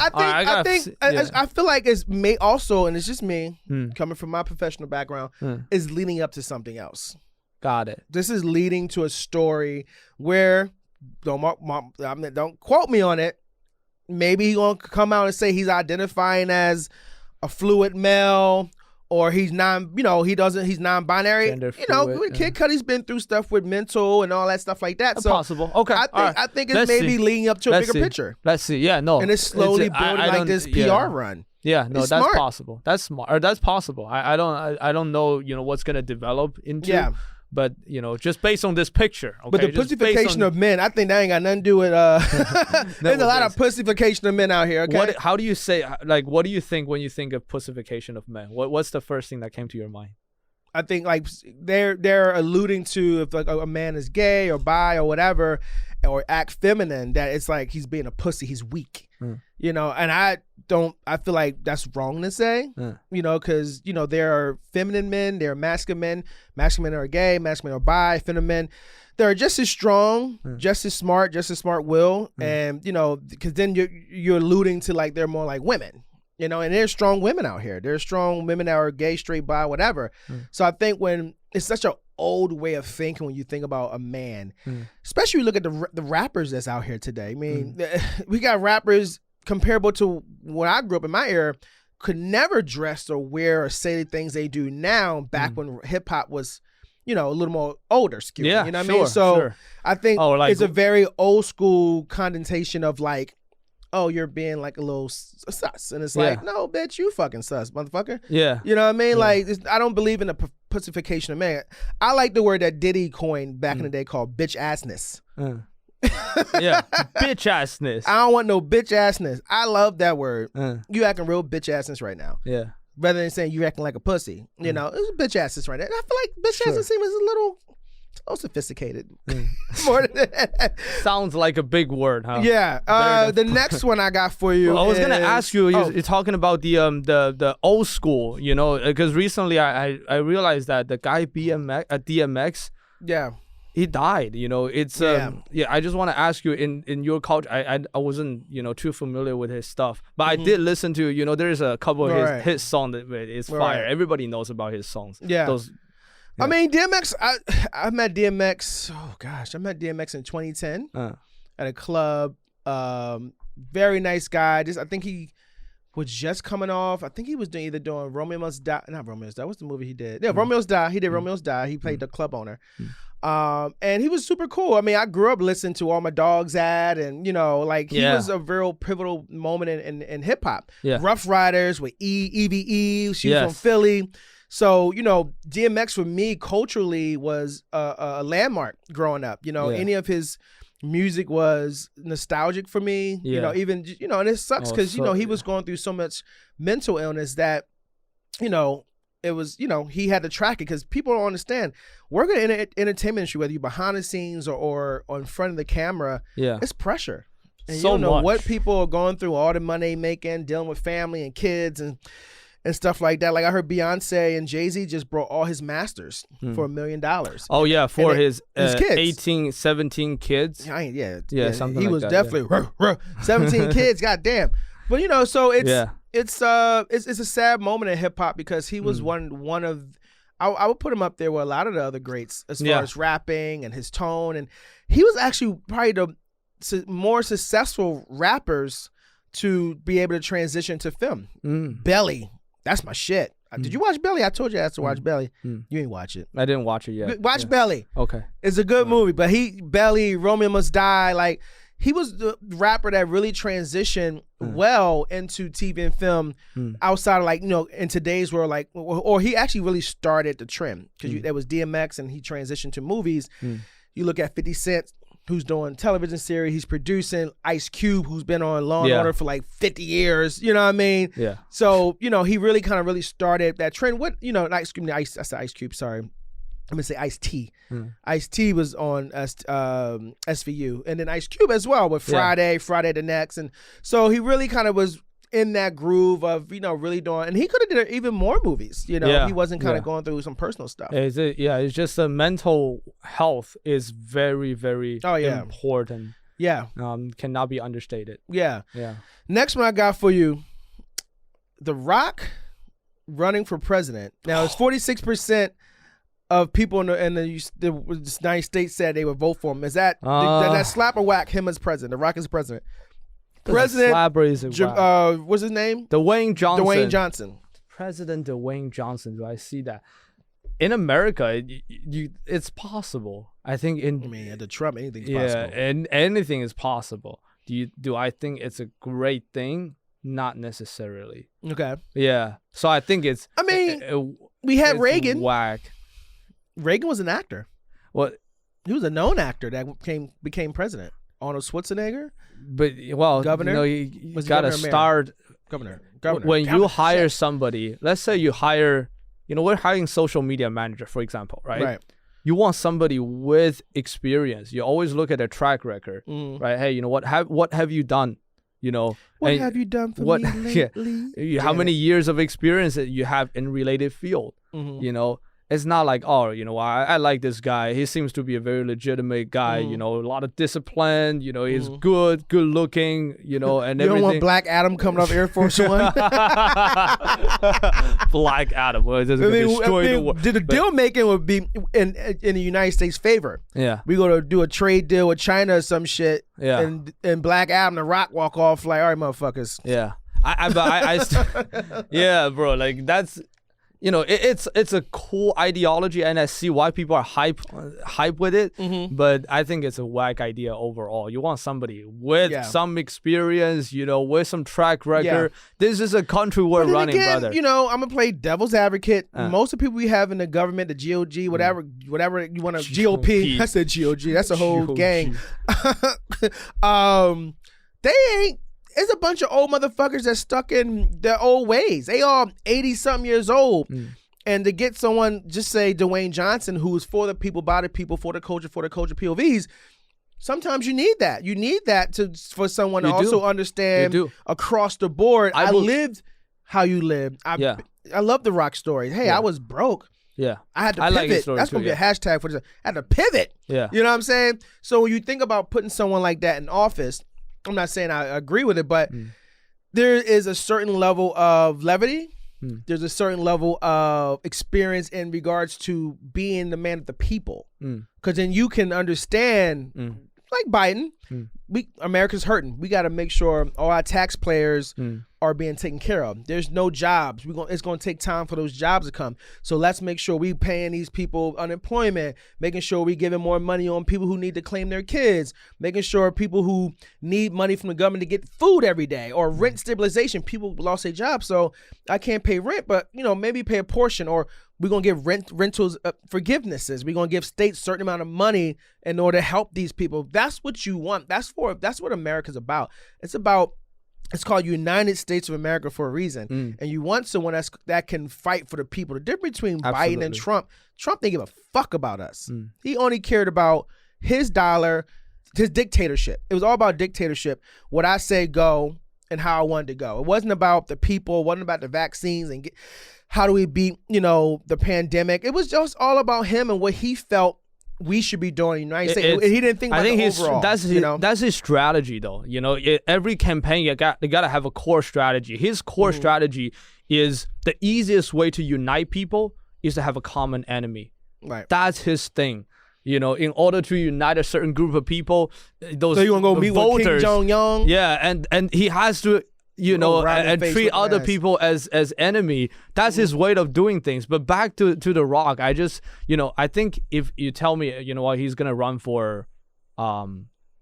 I feel like it's may also, and it's just me coming from my professional background. Is leading up to something else. Got it. This is leading to a story where don't quote me on it. Maybe he's gonna come out and say he's identifying as a fluid male or he's he's non-binary. Kid Cudi's been through stuff with mental and all that stuff like that. So possible. Okay. I think it's maybe leading up to a bigger picture. Let's see. Yeah, no. And it's slowly building like this PR run. Yeah, no, that's possible. That's smart. Or that's possible. I don't know, what's gonna develop into. Yeah. But just based on this picture. Okay? But the pussification of men, I think that ain't got nothing to do with. There's a lot of pussification of men out here. Okay. How do you say? Like, what do you think when you think of pussification of men? What's the first thing that came to your mind? I think like they're alluding to if like a man is gay or bi or whatever, or act feminine, that it's like he's being a pussy, he's weak. And I feel like that's wrong to say, because there are feminine men, there are masculine men. Masculine men are gay, masculine men are bi, feminine men. They're just as strong, just as smart will, and because then you're alluding to like they're more like women. And there's strong women out here. There's strong women that are gay, straight, bi, whatever. So I think when it's such an old way of thinking when you think about a man, especially when you look at the rappers that's out here today. I mean, we got rappers comparable to when I grew up in my era, could never dress or wear or say the things they do now back when hip hop was, a little more older skewed. Yeah, you know what I mean? So I think it's a very old school condensation of like, oh, you're being like a little sus. And it's like, no, bitch, you fucking sus, motherfucker. Yeah. You know what I mean? Yeah. Like, I don't believe in the pussification of man. I like the word that Diddy coined back in the day called bitch assness. Yeah, bitch assness. I don't want no bitch assness. I love that word. You acting real bitch assness right now. Yeah. Rather than saying you acting like a pussy. It's a bitch assness right now. And I feel like bitch assness seems a little so sophisticated. More than Sounds like a big word, huh? Yeah. The next one I got for you. Well, I was gonna ask you. You're talking about the old school, because recently I realized that the guy DMX. Yeah. He died. It's I just want to ask you in your culture. I wasn't too familiar with his stuff, but I did listen to there's a couple of his songs that is fire. Everybody knows about his songs. Yeah. I mean, DMX, I met DMX, I met DMX in 2010 at a club. Very nice guy. I think he was just coming off. I think he was doing Romeo Must Die. Not Romeo Must Die. What's the movie he did? Yeah, Romeo Must Die. He did Romeo Must Die. He played the club owner. And he was super cool. I mean, I grew up listening to All My Dogs Ad, and he was a real pivotal moment in hip hop. Yeah. Rough Riders with EVE. She's from Philly. So, DMX for me culturally was a landmark growing up. Any of his music was nostalgic for me. Yeah. Even and it sucks because he was going through so much mental illness that it was he had to track it, because people don't understand working in the entertainment industry, whether you're behind the scenes or in front of the camera. It's pressure. And you don't know what people are going through, all the money making, dealing with family and kids and stuff like that. Like I heard Beyonce and Jay-Z just brought all his masters for $1 million. Oh yeah, for his kids. 18, 17 kids. Yeah, something he like was that, definitely 17 kids. Goddamn. But so it's a sad moment in hip hop, because he was one of I would put him up there with a lot of the other greats as far as rapping and his tone, and he was actually probably the more successful rappers to be able to transition to film. Belly. That's my shit. Did you watch Belly? I told you I had to watch Belly. You ain't watch it. I didn't watch it yet. Watch Belly. Okay. It's a good movie, but Belly, Romeo Must Die, he was the rapper that really transitioned well into TV and film outside of in today's world, or he actually really started the trend, because there was DMX and he transitioned to movies. You look at 50 Cent, who's doing television series, he's producing. Ice Cube, who's been on Law and Order for 50 years, you know what I mean? Yeah. So, he really kind of started that trend. What, I said Ice Cube, sorry. I'm gonna say Ice-T. Ice-T was on SVU, and then Ice Cube as well with Friday the Next. And so he really kind of was in that groove of, really doing, and he could have did even more movies, he wasn't kind of going through some personal stuff. It's just the mental health is very, very important. Yeah. Cannot be understated. Yeah. Next one I got for you, The Rock running for president. Now it's 46% of people in the United States said they would vote for him. Is that slap or whack him as president? The Rock is president. President, what's his name? Dwayne Johnson. Dwayne Johnson. President Dwayne Johnson. Do I see that? In America, it's possible. I think the Trump, anything's possible. Yeah, and anything is possible. Do I think it's a great thing? Not necessarily. Okay. Yeah. So I think it's. I mean, we had Reagan. Whack. Reagan was an actor. What? He was a known actor that became president. Arnold Schwarzenegger. But governor. You got to start. Governor. When you hire somebody, let's say you hire, we're hiring social media manager, for example, right? Right. You want somebody with experience. You always look at their track record, right? Hey, what have you done? What have you done for me lately? How many years of experience that you have in related field? It's not like, I like this guy. He seems to be a very legitimate guy, a lot of discipline, he's good looking, and everything. You don't want Black Adam coming off Air Force One? Black Adam. Well, destroy the world. The deal making would be in the United States' favor. Yeah. We go to do a trade deal with China or some shit. Yeah. And Black Adam, the Rock walk off like, all right, motherfuckers. Yeah. Yeah, bro. Like that's. It's a cool ideology, and I see why people are hype with it. But I think it's a whack idea overall. You want somebody with some experience, with some track record. This is a country we're running, brother. I'm gonna play devil's advocate. Most of the people we have in the government, the GOG, whatever you want to GOP. I said GOG. That's a whole gang. They ain't. It's a bunch of old motherfuckers that's stuck in their old ways. They all 80-something years old. And to get someone, just say Dwayne Johnson, who's for the people, by the people, for the culture POVs, sometimes you need that. You need that for someone to also understand across the board. I lived how you lived. I love the Rock story. Hey, I was broke. Yeah. I had to pivot. Like that's going to be a hashtag for this. I had to pivot. Yeah. You know what I'm saying? So when you think about putting someone like that in office, I'm not saying I agree with it, but there is a certain level of levity. There's a certain level of experience in regards to being the man of the people. Because then you can understand, like Biden, America's hurting. We got to make sure all our taxpayers are being taken care of. There's no jobs. It's going to take time for those jobs to come. So let's make sure we paying these people unemployment, making sure we giving more money on people who need to claim their kids, making sure people who need money from the government to get food every day, or rent stabilization. People lost their jobs, so I can't pay rent, but maybe pay a portion, or we're going to give rentals forgivenesses. We're going to give states a certain amount of money in order to help these people. That's what you want. That's what America's about. It's called United States of America for a reason. And you want someone that can fight for the people. The difference between Biden and Trump didn't give a fuck about us. He only cared about his dollar, his dictatorship. It was all about dictatorship. What I say go and how I wanted to go. It wasn't about the people. It wasn't about the vaccines and how do we beat, the pandemic. It was just all about him and what he felt we should be doing in the United States. He didn't think about the overall. That's his strategy, though. Every campaign you got to have a core strategy. His core strategy is the easiest way to unite people is to have a common enemy. Right. That's his thing. In order to unite a certain group of people, those so you want to go meet voters, with Kim Jong-un? Yeah, and he has to. And treat other people as enemy. That's his way of doing things. But back to The Rock, I think if you tell me, he's gonna run for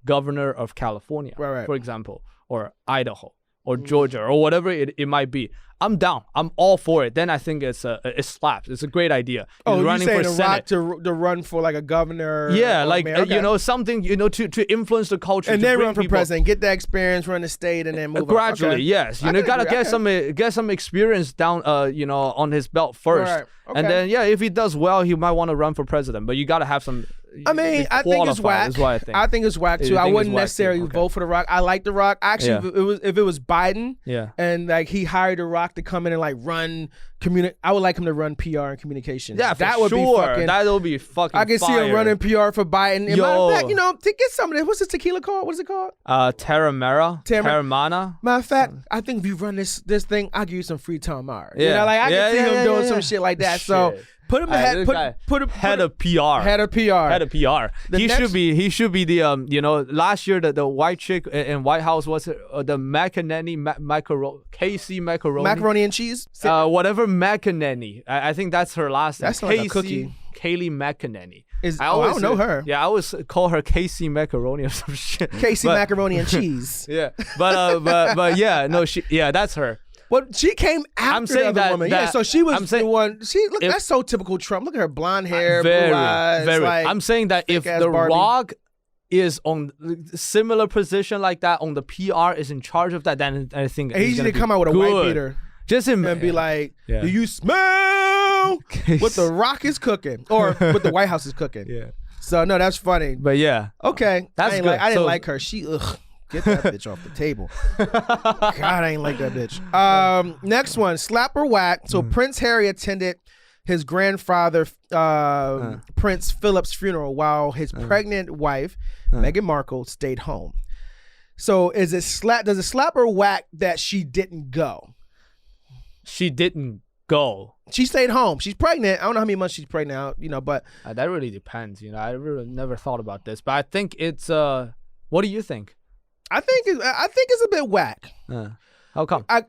governor of California, right. for example, or Idaho, or Georgia, or whatever it might be, I'm down. I'm all for it. Then I think it slaps. It's a great idea. Oh, running you're saying for The Senate. Rock to run for like a governor? Yeah, like something to influence the culture. And then run for president, get that experience, run the state, and then move gradually. Okay. Yes, gotta get some experience down, on his belt first, right. Okay. And then if he does well, he might want to run for president. But you gotta have some. I think it's whack. Is what I think. I think it's whack too. I wouldn't necessarily vote for The Rock. I like The Rock. Actually, if it was Biden, and like he hired The Rock to come in and like run I would like him to run PR and communications. Yeah, that would be fucking. That would be fucking. I can see him running PR for Biden. And matter of fact, to get some of this. What's this tequila called? What is it called? Terramana. Matter of fact, I think if you run this thing, I'll give you some free Tom Mar. Yeah. I can see him doing some shit like that. Shit. So. Put him ahead. Put him head of PR. Head of PR. He should be the last year the white chick in White House was the Mcconaughey Casey Macaroni. Macaroni and cheese. Whatever Mcconaughey. I think that's her last name. That's like a cookie. Kayleigh Mcconaughey. I don't know her. Yeah, I always call her Casey Macaroni or some shit. Casey Macaroni and cheese. Yeah, but yeah, no, that's her. Well, she came after the other woman. So she was the one. That's so typical Trump. Look at her blonde hair, blue eyes. Very. Like, I'm saying that if The Rock is on similar position like that on the PR, is in charge of that, then I think he's gonna come out with a white beater. Just and be like, do you smell what The Rock is cooking, or what the White House is cooking? Yeah. So no, that's funny. But yeah, okay, that's good. I didn't like her. Get that bitch off the table. God, I ain't like that bitch. Next one, slap or whack. So Prince Harry attended his grandfather, Prince Philip's funeral, while his pregnant wife, Meghan Markle, stayed home. So does it slap or whack that she didn't go? She didn't go. She stayed home. She's pregnant. I don't know how many months she's pregnant, but that really depends. I really never thought about this, but I think it's. What do you think? I think it's a bit whack. How come? I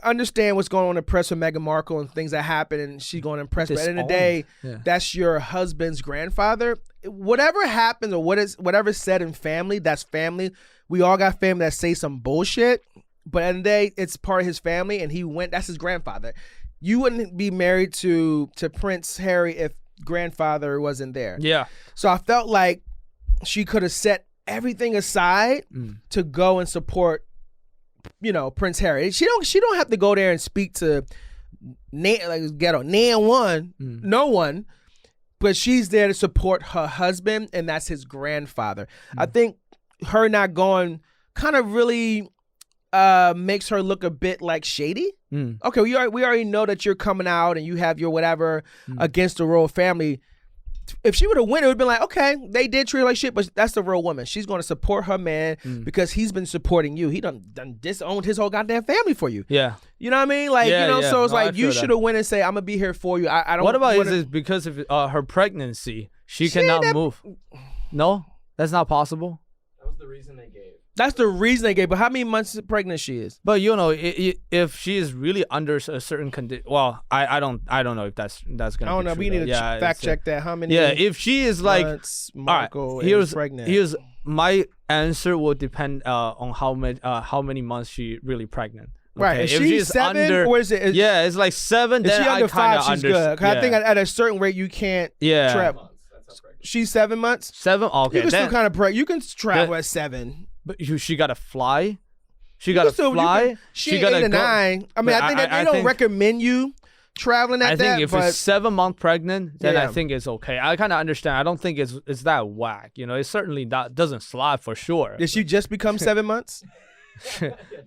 understand what's going on in the press with Meghan Markle and things that happen, and she's going to impress. But at the end of the day, that's your husband's grandfather. Whatever happens or whatever's said in family, that's family. We all got family that say some bullshit, but at the end of the day, it's part of his family, and he went. That's his grandfather. You wouldn't be married to Prince Harry if grandfather wasn't there. Yeah. So I felt like she could have set everything aside to go and support, Prince Harry. She don't have to go there and speak to ghetto, no one, but she's there to support her husband, and that's his grandfather. I think her not going kind of really makes her look a bit like shady. Okay, we already know that you're coming out and you have your whatever against the royal family. If she would have won, it would have been like, okay, they did treat her like shit, but that's the real woman. She's going to support her man because he's been supporting you. He done disowned his whole goddamn family for you. Yeah. You know what I mean? Like, so it's like, you should have went and say, I'm going to be here for you. I don't. What about is it because of her pregnancy? She cannot move. No? That's not possible? That was the reason they gave. That's the reason they gave. But how many months pregnant she is? But if she is really under a certain condition, well, I don't know if that's gonna. I don't know. We need to fact check that. How many? Yeah, if she is like, Marco all right, pregnant. Here's my answer will depend on how many months she really pregnant. Okay? Right. If she's 7, or is it? It's like 7. If then she under 5, she's good. Yeah. I think at a certain rate you can't travel. She's 7 months. 7. Okay. You can still kind of you can travel at 7. But she got to fly. She got to fly. She got 8 or 9. I mean, I think that they don't recommend you traveling at that. I think if it's 7 months pregnant, then I think it's okay. I kind of understand. I don't think it's that whack. It certainly doesn't slide for sure. Did she just become 7 months?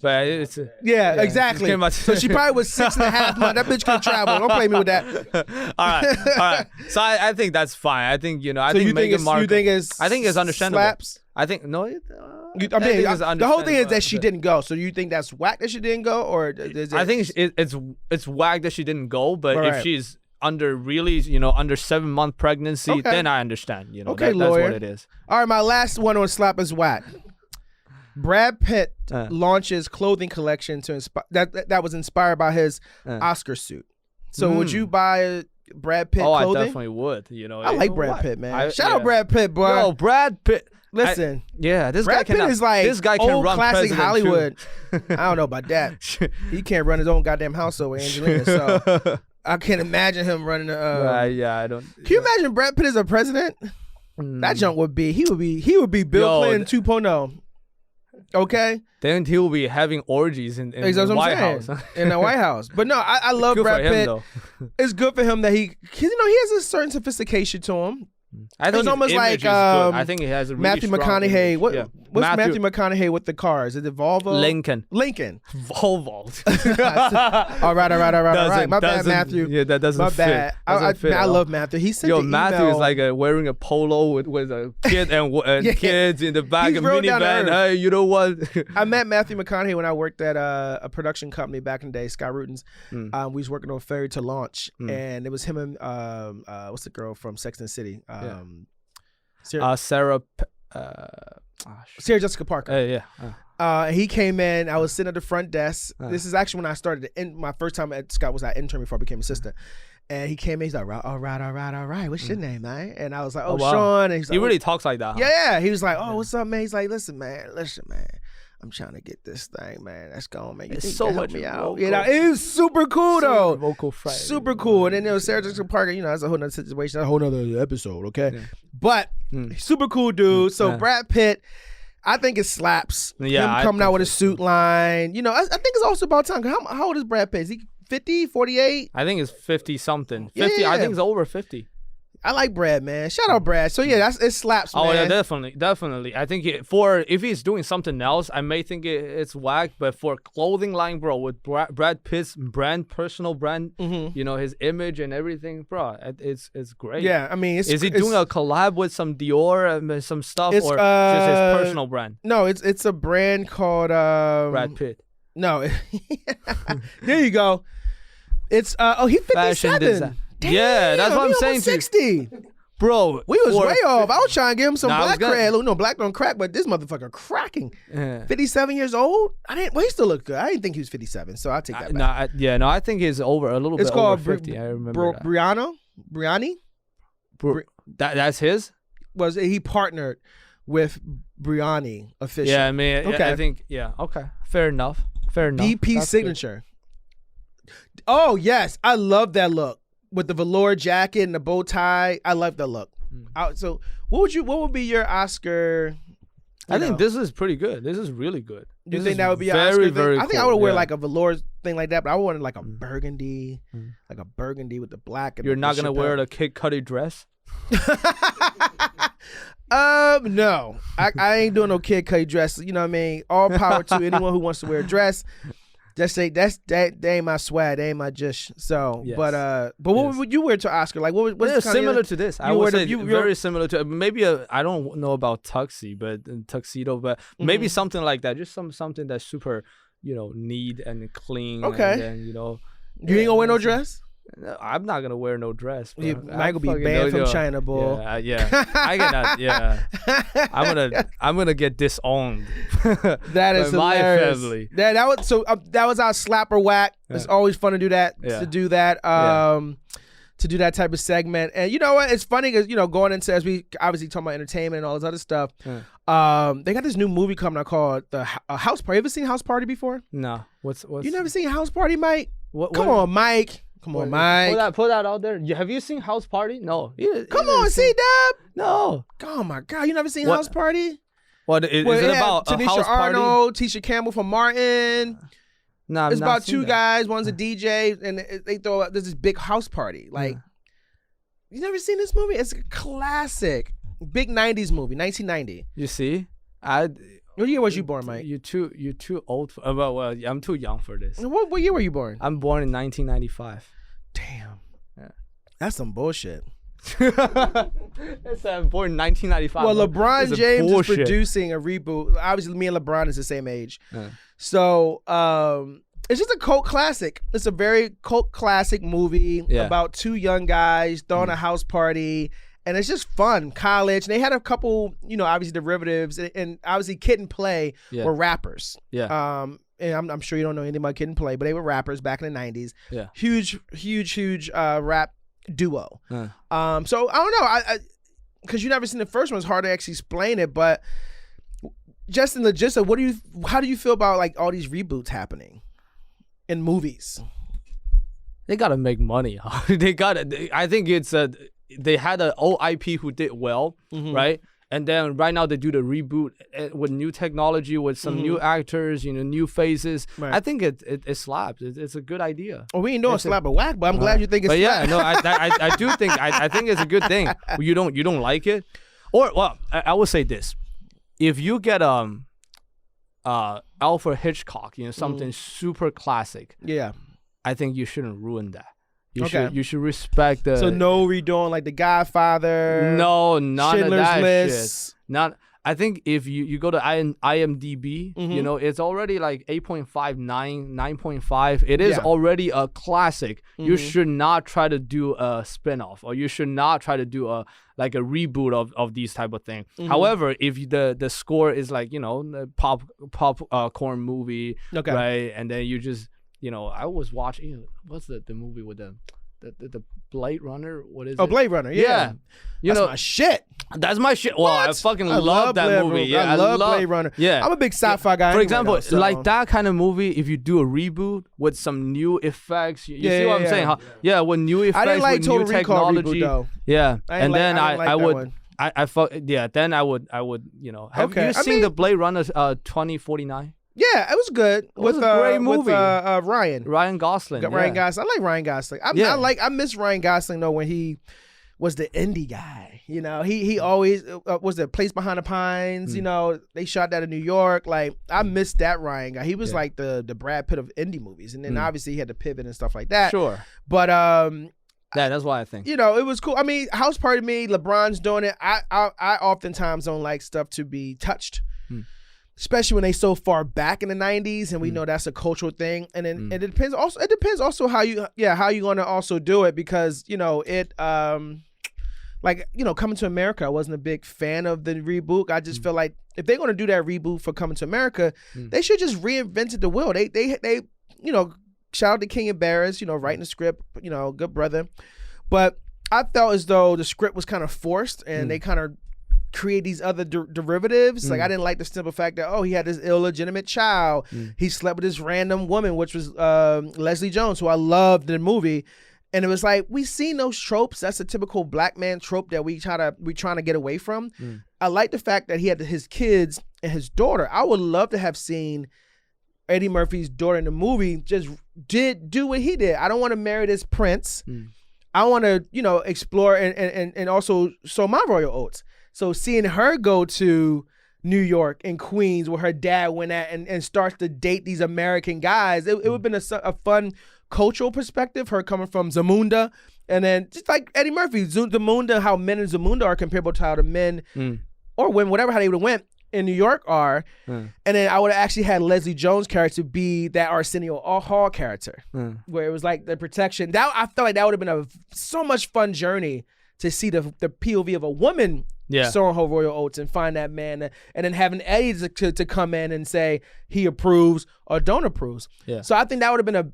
But it's exactly. So she probably was 6.5 months. That bitch can travel. Don't play me with that. All right. So I think that's fine. I think I think Meghan Markle. You think it's understandable. Slaps? I think no. The whole thing is that she didn't go. So you think that's whack that she didn't go, or is it? I think it's whack that she didn't go. But if she's under under 7 month pregnancy, then I understand. Okay, that's lawyer. what it is. All right, my last one on slap is whack. Brad Pitt launches clothing collection to that was inspired by his Oscar suit. So would you buy Brad Pitt clothing? I definitely would. I like Brad Pitt, man. Shout out Brad Pitt, bro. Yo, Brad Pitt. Listen, this Brad guy Pitt is like this guy can old run classic President Hollywood. I don't know about that. He can't run his own goddamn house over Angelina, so I can't imagine him running. I don't. Can you imagine Brad Pitt as a president? That junk would be he would be Bill Clinton 2.0. Okay. Then he will be having orgies in the White House. In the White House. But no, I love good Brad Pitt. Though. It's good for him that he has a certain sophistication to him. I think it's almost like I think he has a really Matthew McConaughey. What's Matthew McConaughey with the cars? Is it Volvo? Lincoln. Volvo. all right. My bad, Matthew. Yeah, that doesn't fit. My bad. I love Matthew. He sent an Matthew email. is like wearing a polo with a kid and kids in the back, a minivan. Hey, you know what? I met Matthew McConaughey when I worked at a production company back in the day, Sky Rutens. We was working on Ferry to Launch, and it was him and what's the girl from Sex and the City? Sarah Jessica Parker. He came in. I was sitting at the front desk. This is actually when I started. My first time at Scott was I intern before I became assistant. And he came in. He's like, all right. What's your name, man? And I was like, wow. Sean. And he's like, he really talks like that. Huh? Yeah. He was like, what's up, man? He's like, listen, man. I'm trying to get this thing, man. Let's go, man. You it's think so you much help me out? Vocal. It was super cool, though. Vocal Friday. Super cool. And then there was Sarah Jessica Parker. That's a whole nother situation. That's a whole nother episode, okay? Yeah. But super cool dude. So Brad Pitt, I think it slaps. Him coming out with a suit line. I think it's also about time. How old is Brad Pitt? Is he 50, 48? I think it's 50 something. 50. Yeah. I think it's over 50. I like Brad, man. Shout out Brad. So yeah, it slaps, man. Oh yeah, definitely. I think if he's doing something else, I may think it's whack. But for clothing line, bro, with Brad Pitt's personal brand, his image and everything, bro, it's great. Yeah, I mean, is he doing a collab with some Dior and some stuff, or just his personal brand? No, it's a brand called Brad Pitt. No, there you go. It's he's 57. Damn, yeah, that's what I'm saying. 60. Bro, we was way off. I was trying to give him some black cred. Black don't crack, but this motherfucker cracking. 57 years old? He still look good. I didn't think he was 57, so I'll take that back. I think he's over a little bit over 50. I remember that. Brianna? That's his? He partnered with Brianni officially. Yeah, I mean, okay. I think, okay. Fair enough. DP that's signature. Good. Oh, yes. I love that look. With the velour jacket and the bow tie, I love that look. So, what would be your Oscar I think this is pretty good. This is really good. Do you think that would be an Oscar thing? I think I would wear like a velour thing like that, but I would want like a burgundy, like a burgundy with the black. And you're not gonna wear the Kid Cudi dress? No, I ain't doing no Kid Cudi dress. You know what I mean? All power to anyone who wants to wear a dress. Just say that ain't my swag, that ain't my jish. So, yes. But what would you wear to Oscar? Like what's similar to this? I would say very similar to maybe I don't know about tuxedo, but maybe something like that. Just something that's super, neat and clean. Okay. And then, you ain't gonna wear no dress? I'm not gonna wear no dress. You might be banned from China, boy. Yeah. I cannot. Yeah, I'm gonna get disowned. That is my hilarious. family. That was our slap or whack. It's always fun to do that. To do that type of segment. And you know what? It's funny because going into, as we obviously talking about entertainment and all this other stuff. They got this new movie coming out called the House Party. You ever seen House Party before? No. What's you never seen House Party, Mike? Come on, Mike. Come on, Mike. Put that out there. Have you seen House Party? No. Come on, C-Dub. No. Oh my God, you never seen House Party? What is it about? Tanisha a house Arnold, party? Tisha Campbell from Martin. No, it's about two guys. One's a DJ, and they throw out this big house party. Like, you never seen this movie? It's a classic, big '90s movie, 1990. You see, What year was you born, Mike? You're too old for. Well, I'm too young for this. What year were you born? I'm born in 1995. Damn. Yeah. That's some bullshit. I'm born in 1995. Well, LeBron James is producing a reboot. Obviously, me and LeBron is the same age. So, it's just a cult classic. It's a very cult classic movie about two young guys throwing a house party. And it's just fun, college. And they had a couple, obviously derivatives, and obviously Kid and Play were rappers. Yeah. And I'm sure you don't know anything about Kid and Play, but they were rappers back in the 90s. Yeah. Huge rap duo. So I don't know, because you never seen the first one, it's hard to actually explain it. But just in the gist of how do you feel about like all these reboots happening in movies? They gotta make money. I think it's they had an old IP who did well, right? And then right now they do the reboot with new technology, with some new actors, new faces. Right. I think it slaps. It's a good idea. Well, we ain't doing slap or whack, but I'm glad you think it's. But yeah, no, I do think I think it's a good thing. You don't like it, or well, I will say this: if you get Alfred Hitchcock, something super classic, I think you shouldn't ruin that. You should respect the. So no redoing like The Godfather. No, none Schindler's of that List. shit. Not. I think if you go to IMDb, it's already like 8.5, 9.5. It is already a classic. You should not try to do a spinoff, or you should not try to do a reboot of these type of thing. However, if the score is like the popcorn movie, right, and then you just. I was watching. What's the movie with the Blade Runner? What is it? Oh, Blade Runner. Yeah. That's my shit. That's my shit. Well, I fucking love that movie. Yeah, I love Blade Runner. Yeah, I'm a big sci-fi guy. For example, like that kind of movie, if you do a reboot with some new effects, you see what I'm saying? Huh? Yeah, with new effects, I didn't like with Total new Recall technology. Reboot, though. Yeah, and then I would. One. Then I would. Have you seen the Blade Runner 2049? Yeah, it was good. It was a great movie. With Ryan Gosling. Ryan Gosling. I like Ryan Gosling. I miss Ryan Gosling though when he was the indie guy. He always was the Place Behind the Pines. They shot that in New York. Like I miss that Ryan guy. He was like the Brad Pitt of indie movies, and then obviously he had to pivot and stuff like that. Sure, but that's why I think it was cool. I mean, House Party me, LeBron's doing it. I oftentimes don't like stuff to be touched. Especially when they so far back in the 90s, and we know that's a cultural thing. And then it depends also how you going to also do it, because Coming to America, I wasn't a big fan of the reboot. I just feel like if they're going to do that reboot for Coming to America, they should just reinvented the wheel. They shout out to King and Barris, writing the script, good brother. But I felt as though the script was kind of forced, and they kind of create these other derivatives. Like I didn't like the simple fact that he had this illegitimate child. He slept with this random woman, which was Leslie Jones, who I loved in the movie, And it was like, we seen those tropes. That's a typical black man trope that we trying to get away from. I like the fact that he had his kids and his daughter. I would love to have seen Eddie Murphy's daughter in the movie just do what he did. I don't want to marry this prince. I want to, explore and also sow my royal oats. So seeing her go to New York and Queens where her dad went at and starts to date these American guys, it would have been a fun cultural perspective, her coming from Zamunda. And then just like Eddie Murphy, Zamunda, how men in Zamunda are comparable to how the men or women, whatever, how they would have went in New York are. And then I would have actually had Leslie Jones' character be that Arsenio Hall character, where it was like the protection. That I felt like that would have been so much fun journey to see the POV of a woman sowing her royal oats and find that man, and then having Eddie to come in and say he approves or don't approves. So I think that would have been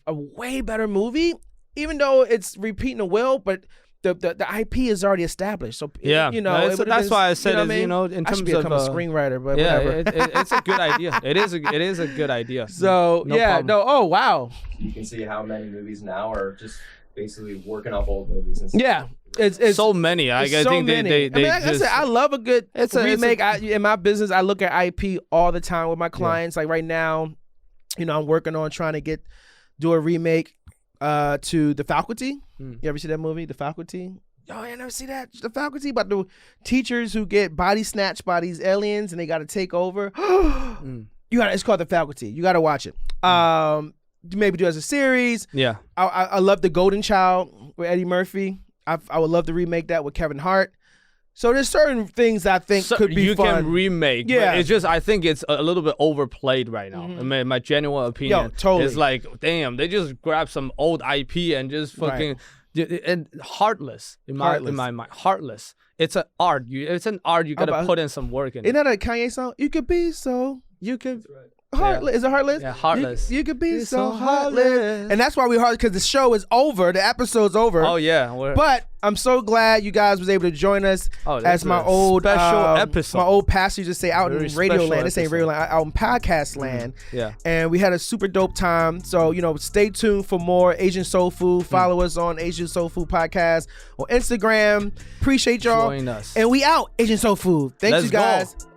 a way better movie, even though it's repeating the wheel, but the IP is already established. So that's why I said in terms I should become a screenwriter, but whatever. It's a good idea. It is a good idea. So oh wow. You can see how many movies now are just basically working off old movies and stuff. Yeah. It's so many. I think they like I said, I love a good remake. In my business, I look at IP all the time with my clients. Like right now, I'm working on trying to do a remake to The Faculty. You ever see that movie, The Faculty? Oh, I never see that. The Faculty, about the teachers who get body snatched by these aliens and they got to take over. It's called The Faculty. You got to watch it. Maybe do it as a series. Yeah. I love The Golden Child with Eddie Murphy. I would love to remake that with Kevin Hart. So there's certain things I think could be fun. You can remake. Yeah. It's just, I think it's a little bit overplayed right now. I mean, my genuine opinion is like, damn, they just grab some old IP and just fucking, and heartless in my mind. Heartless. It's an art. It's an art. You got to put in some work in it. Isn't that a Kanye song? You could be so. You could. Heartless. Yeah. Is it Heartless? Yeah, Heartless. You could be so heartless. And that's why we're heartless, because the show is over. The episode's over. Oh, yeah. But I'm so glad you guys was able to join us as my old special episode. My old pastor used to say out in radio land. This ain't radio land, out in podcast land. Yeah. And we had a super dope time. So, stay tuned for more Asian Soul Food. Follow us on Asian Soul Food Podcast on Instagram. Appreciate y'all. Join us. And we out, Asian Soul Food. Thanks, you guys. Go.